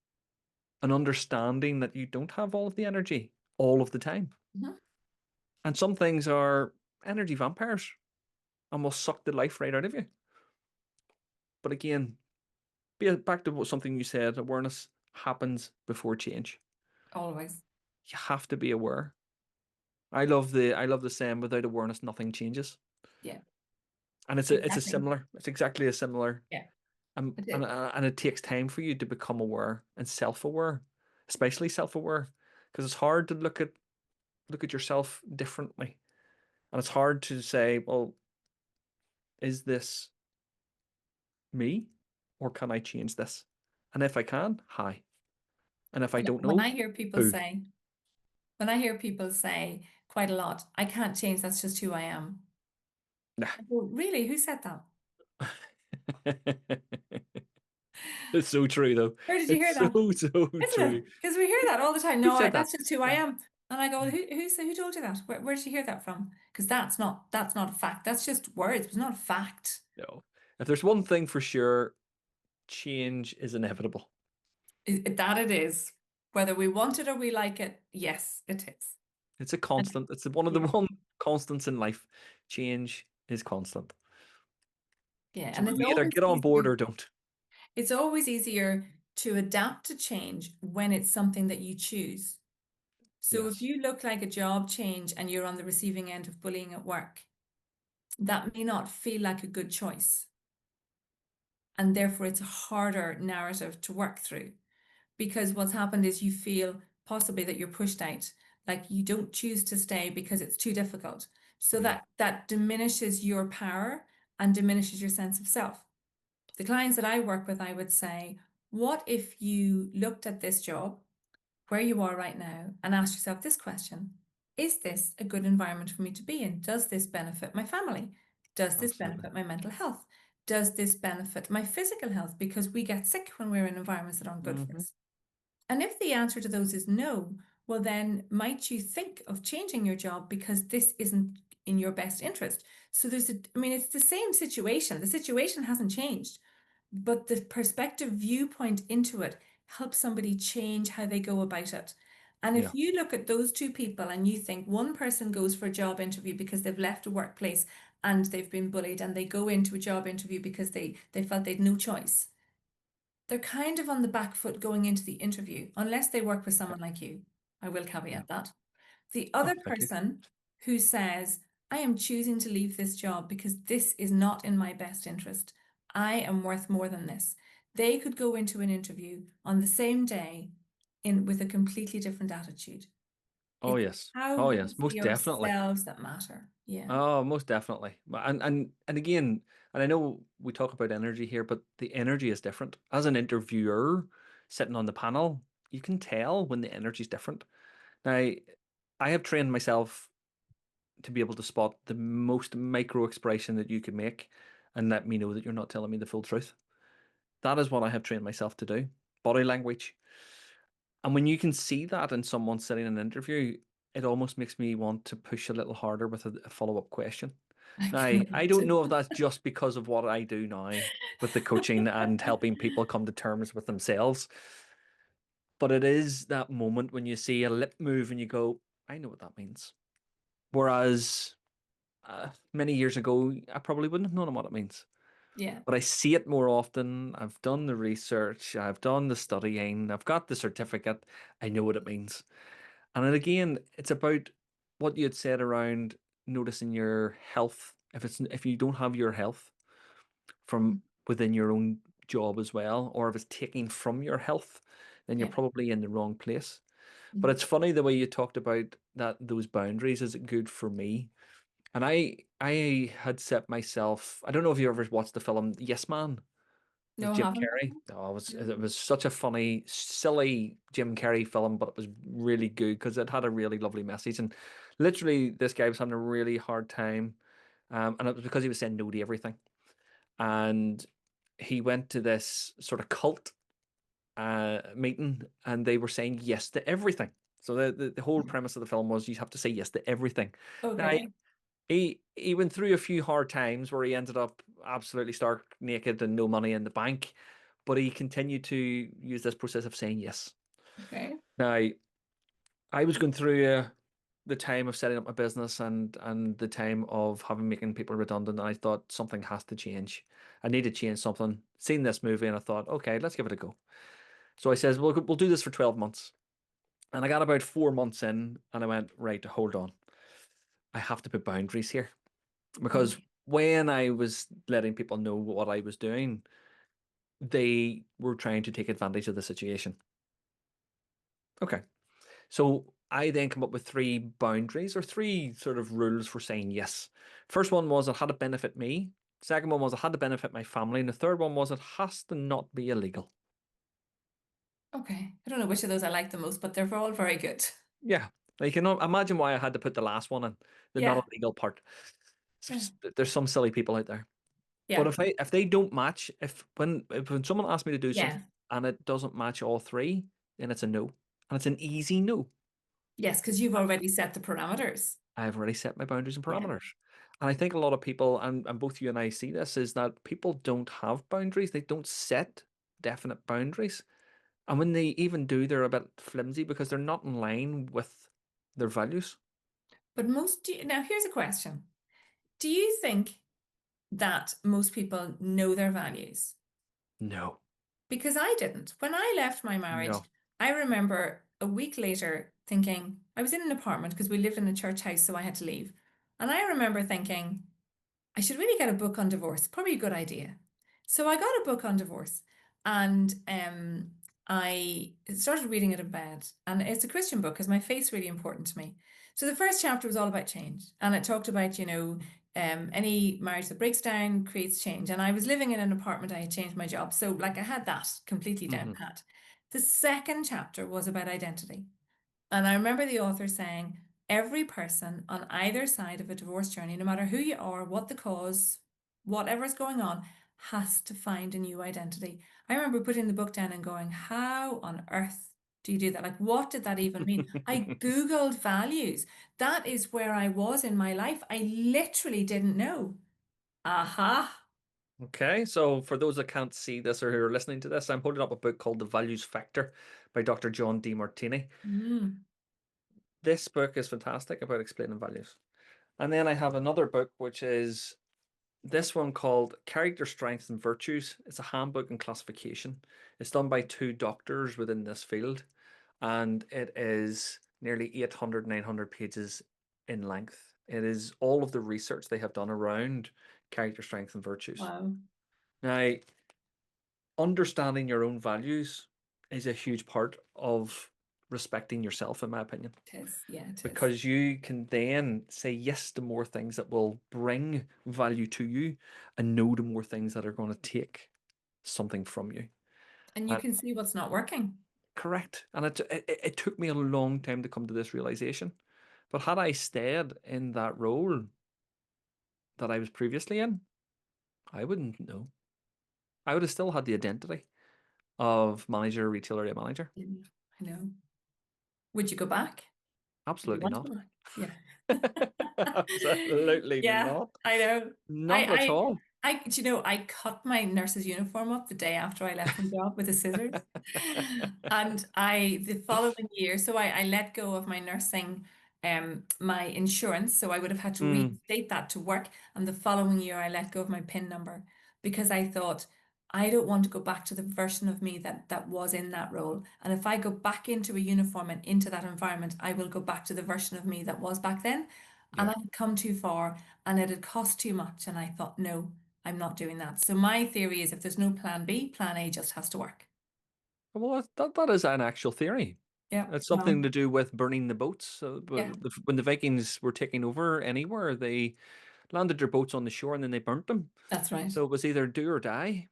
and understanding that you don't have all of the energy all of the time. Mhm. And some things are energy vampires and will suck the life right out of you. But again, back to something you said, awareness happens before change. Always. You have to be aware. I love the saying, without awareness, nothing changes. Yeah. And Exactly. it's exactly a similar, Yeah. It is. and it takes time for you to become aware and self-aware, especially self-aware, because it's hard to look at yourself differently. And it's hard to say, well, is this me, or can I change this? And if I can, hi. And if I don't When know, I hear people who? say, when I hear people say quite a lot, I can't change, that's just who I am. Nah. I go, really? Who said that? It's so true, though. Where did you hear It's so, that? so Isn't true. it? Because we hear that all the time. Who No, said that? that's just who I Yeah. am. And I go, who told you that? Where did you hear that from? Because that's not a fact. That's just words. It's not a fact. No. If there's one thing for sure, change is inevitable. That it is. Whether we want it or we like it, yes, it is. It's a And constant. It's one of the yeah, one constants in life. Change is constant. yeah. So And it's we either always get on board easier. or don't. It's always easier to adapt to change when it's something that you choose. So if Yes. you look like a job change and you're on the receiving end of bullying at work, that may not feel like a good choice. And therefore, it's a harder narrative to work through because what's happened is you feel possibly that you're pushed out, like you don't choose to stay because it's too difficult. So Yeah. that diminishes your power and diminishes your sense of self. The clients that I work with, I would say, what if you looked at this job where you are right now and asked yourself this question: is this a good environment for me to be in? Does this benefit my family? Does this Absolutely. benefit my mental health? Does this benefit my physical health? Because we get sick when we're in environments that aren't good for Hmm. us. And if the answer to those is no, well, then might you think of changing your job because this isn't in your best interest? So I mean, it's the same situation. The situation hasn't changed, but the perspective viewpoint into it helps somebody change how they go about it. And Yeah. if you look at those two people and you think one person goes for a job interview because they've left a workplace and they've been bullied, and they go into a job interview because they felt they'd no choice, they're kind of on the back foot going into the interview, unless they work with Yeah. someone like you. I will Yeah. caveat that. The Oh, other thank you. person who says, I am choosing to leave this job because this is not in my best interest. I am worth more than this. They could go into an interview on the same day with a completely different attitude. Oh It's yes. how Oh we yes. Most see definitely. ourselves that matter. Yeah. Oh, most definitely. And again, and I know we talk about energy here, but the energy is different. As an interviewer sitting on the panel, you can tell when the energy is different. Now, I have trained myself to be able to spot the most micro expression that you can make and let me know that you're not telling me the full truth. That is what I have trained myself to do. Body language. And when you can see that in someone sitting in an interview, it almost makes me want to push a little harder with a follow-up question. I Now, can I don't imagine. know if that's just because of what I do now with the coaching and helping people come to terms with themselves, but it is that moment when you see a lip move and you go, I know what that means. Whereas many years ago, I probably wouldn't have known what it means. Yeah. But I see it more often. I've done the research, I've done the studying, I've got the certificate. I know what it means. And then again, it's about what you had said around noticing your health. If you don't have your health from within your own job as well, or if it's taking from your health, then you're Yeah. probably in the wrong place. But Mhm. it's funny the way you talked about that those boundaries. Is it good for me? And I had set myself. I don't know if you ever watched the film Yes Man with No, Jim haven't. Carrey. Oh, it No. was such a funny, silly Jim Carrey film, but it was really good because it had a really lovely message. And literally, this guy was having a really hard time, and it was because he was saying no to everything. And he went to this sort of cult meeting, and they were saying yes to everything. So the whole premise of the film was you have to say yes to everything. Now, Okay. he went through a few hard times where he ended up absolutely stark naked and no money in the bank, but he continued to use this process of saying yes. Okay. Now, I was going through the time of setting up my business and the time of having making people redundant, and I thought something has to change. I need to change something. Seen this movie, and I thought, okay, let's give it a go. So I says, we'll do this for 12 months. And I got about 4 months in, and I went, right, hold on. I have to put boundaries here. Because Okay. when I was letting people know what I was doing, they were trying to take advantage of the situation. Okay. So I then come up with three boundaries or three sort of rules for saying yes. First one was it had to benefit me. Second one was it had to benefit my family. And the third one was it has to not be illegal. Okay. I don't know which of those I like the most, but they're all very good. Yeah. You can imagine why I had to put the last one in, the not Yeah. illegal part. Yeah. There's some silly people out there. But Yeah. if they don't match, if when someone asks me to do something Yeah. and it doesn't match all three, then it's a no. And it's an easy no. Yes, because you've already set the parameters. I've already set my boundaries and Yeah. parameters. And I think a lot of people, and both you and I see this, is that people don't have boundaries. They don't set definite boundaries. And when they even do, they're a bit flimsy because they're not in line with their values. But now here's a question. Do you think that most people know their values? No, Because I didn't. When I left my marriage, no. I remember a week later thinking, I was in an apartment because we lived in a church house, so I had to leave. And I remember thinking, I should really get a book on divorce. Probably a good idea. So I got a book on divorce and I started reading it in bed. And it's a Christian book because my faith's really important to me. So the first chapter was all about change. And it talked about, any marriage that breaks down creates change. And I was living in an apartment, I had changed my job. So like I had that completely down Hmm. pat. The second chapter was about identity. And I remember the author saying, every person on either side of a divorce journey, no matter who you are, what the cause, whatever's going on, has to find a new identity. I remember putting the book down and going, how on earth do you do that? Like, what did that even mean? I Googled values. That is where I was in my life. I literally didn't know. Aha. Okay, so for those that can't see this or who are listening to this, I'm holding up a book called The Values Factor by Dr. John D. Martini. Mm. This book is fantastic about explaining values. And then I have another book, which is this one called Character Strengths and Virtues. It's a handbook and classification. It's done by two doctors within this field, and it is nearly 800, 900 pages in length. It is all of the research they have done around character strengths and virtues. Wow. Now, understanding your own values is a huge part of respecting yourself, in my opinion, It is. Yeah, it is. because you can then say yes to more things that will bring value to you and no to more things that are going to take something from you. And you And can see what's not working. correct. And it took me a long time to come to this realization. But had I stayed in that role that I was previously in, I wouldn't know. I would have still had the identity of manager, retail area manager. Yeah, I know. Would you go back? Would you Absolutely want to not. go back? Yeah. Absolutely Yeah, not. I know. Not at all. I cut my nurse's uniform up the day after I left my job with the scissors. And the following year, so I let go of my nursing my insurance. So I would have had to restate that to work. And the following year, I let go of my PIN number because I thought, I don't want to go back to the version of me that was in that role. And if I go back into a uniform and into that environment, I will go back to the version of me that was back then. And Yeah. I had come too far and it had cost too much. And I thought, no, I'm not doing that. So my theory is if there's no plan B, plan A just has to work. Well, that is an actual theory. Yeah. It's Well, something to do with burning the boats. So, yeah, when the Vikings were taking over anywhere, they landed their boats on the shore and then they burnt them. that's right. So it was either do or die,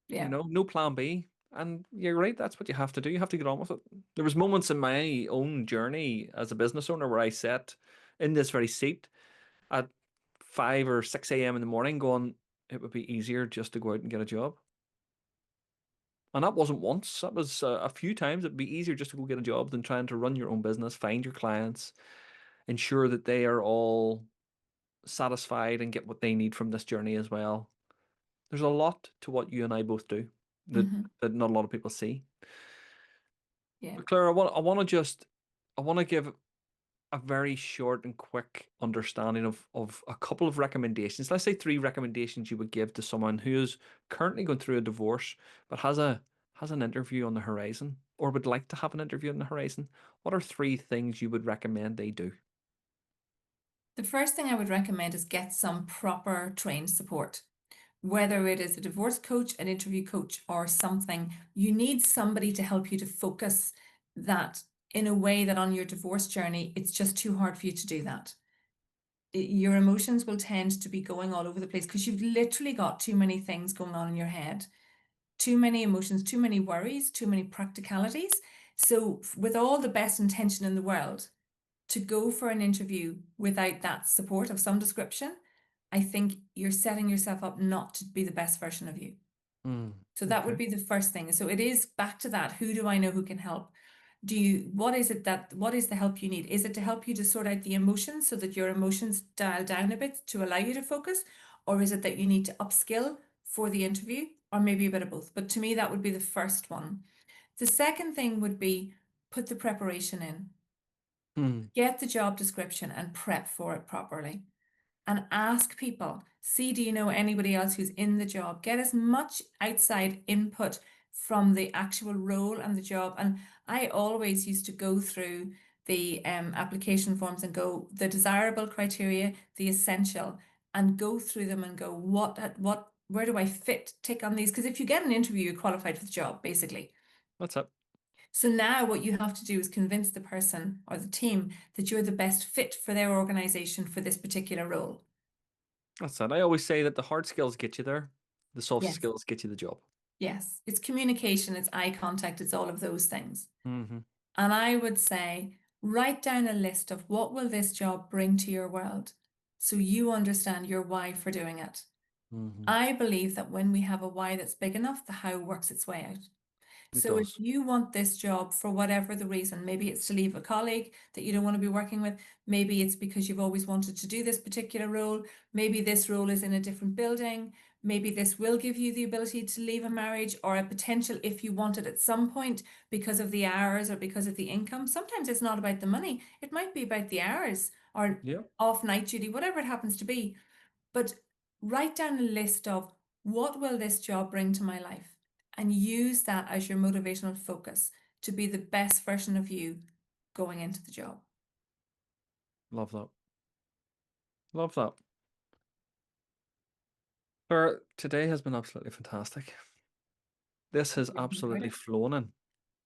Yeah. no plan B. And you're right, that's what you have to do. You have to get on with it. There was moments in my own journey as a business owner where I sat in this very seat at 5 or 6 a.m. in the morning going, it would be easier just to go out and get a job. And that wasn't once, that was a few times. It'd be easier just to go get a job than trying to run your own business, find your clients, ensure that they are all satisfied and get what they need from this journey as well. There's a lot to what you and I both do that, Hmm. that not a lot of people see. Yeah. But Claire, I want to give a very short and quick understanding of a couple of recommendations. Let's say 3 recommendations you would give to someone who is currently going through a divorce but has an interview on the horizon or would like to have an interview on the horizon. What are 3 things you would recommend they do? The first thing I would recommend is get some proper trained support. Whether it is a divorce coach, an interview coach, or something, you need somebody to help you to focus that in a way that on your divorce journey, it's just too hard for you to do that. Your emotions will tend to be going all over the place because you've literally got too many things going on in your head, too many emotions, too many worries, too many practicalities. So, with all the best intention in the world, to go for an interview without that support of some description, I think you're setting yourself up not to be the best version of you. So that would Okay. be the first thing. So it is back to that. Who do I know who can help? What is the help you need? Is it to help you to sort out the emotions so that your emotions dial down a bit to allow you to focus? Or is it that you need to upskill for the interview? Or maybe a bit of both. But to me, that would be the first one. The second thing would be put the preparation in. Get the job description and prep for it properly. And ask people, see, do you know anybody else who's in the job? Get as much outside input from the actual role and the job. And I always used to go through the application forms and go the desirable criteria, the essential, and go through them and go, where do I fit, tick on these? Because if you get an interview, you're qualified for the job, basically. That's it. So now what you have to do is convince the person or the team that you're the best fit for their organization for this particular role. That's it. I always say that the hard skills get you there, the soft Yes. skills get you the job. Yes. It's communication, it's eye contact, it's all of those things. Mm-hmm. And I would say, write down a list of what will this job bring to your world so you understand your why for doing it. Mm-hmm. I believe that when we have a why that's big enough, the how works its way out. It So if does. you want this job for whatever the reason, maybe it's to leave a colleague that you don't want to be working with, maybe it's because you've always wanted to do this particular role, maybe this role is in a different building, maybe this will give you the ability to leave a marriage or a potential if you want it at some point because of the hours or because of the income. Sometimes it's not about the money, it might be about the hours or Yeah. off night duty, whatever it happens to be. But write down a list of what will this job bring to my life and use that as your motivational focus to be the best version of you going into the job. Love that. Love that. Claire, today has been absolutely fantastic. This has Really enjoyed absolutely it. flown in.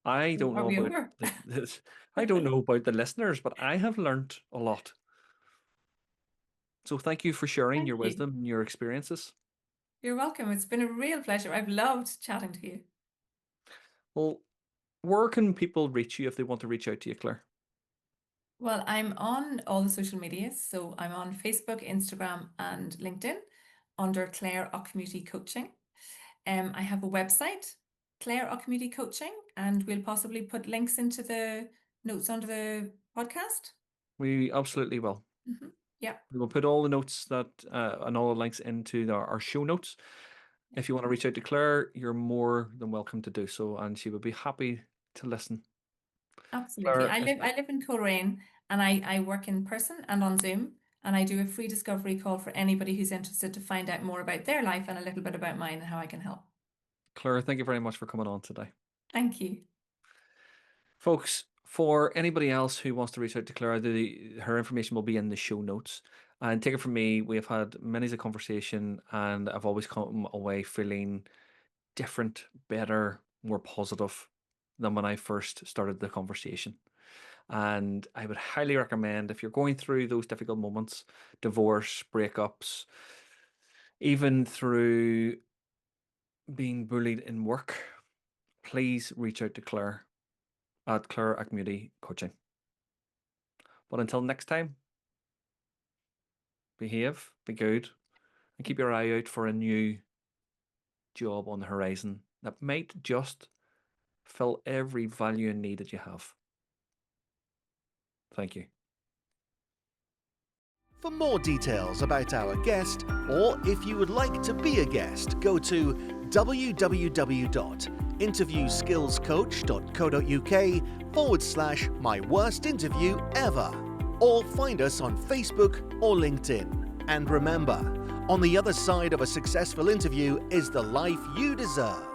I don't Are know we about over? this. I don't know about the listeners, but I have learned a lot. So thank you for sharing Thank your you. wisdom and your experiences. You're welcome. It's been a real pleasure. I've loved chatting to you. Well, where can people reach you if they want to reach out to you, Claire? Well, I'm on all the social medias. So I'm on Facebook, Instagram, and LinkedIn under Claire Auchmuty Coaching. I have a website, Claire Auchmuty Coaching, and we'll possibly put links into the notes under the podcast. We absolutely will. Yeah. We will put all the notes and all the links into our show notes. If you want to reach out to Claire, you're more than welcome to do so, and she would be happy to listen. Absolutely. Claire, I live in Coleraine, and I work in person and on Zoom, and I do a free discovery call for anybody who's interested to find out more about their life and a little bit about mine and how I can help. Claire, thank you very much for coming on today. Thank you. Folks, for anybody else who wants to reach out to Claire, her information will be in the show notes. And take it from me, we have had many's a conversation, and I've always come away feeling different, better, more positive than when I first started the conversation. And I would highly recommend, if you're going through those difficult moments, divorce, breakups, even through being bullied in work, please reach out to Claire at Auchmuty Coaching. But until next time, behave, be good, and keep your eye out for a new job on the horizon that might just fill every value and need that you have. Thank you. For more details about our guest, or if you would like to be a guest, go to www.interviewskillscoach.co.uk/my-worst-interview-ever, or find us on Facebook or LinkedIn. And remember, on the other side of a successful interview is the life you deserve.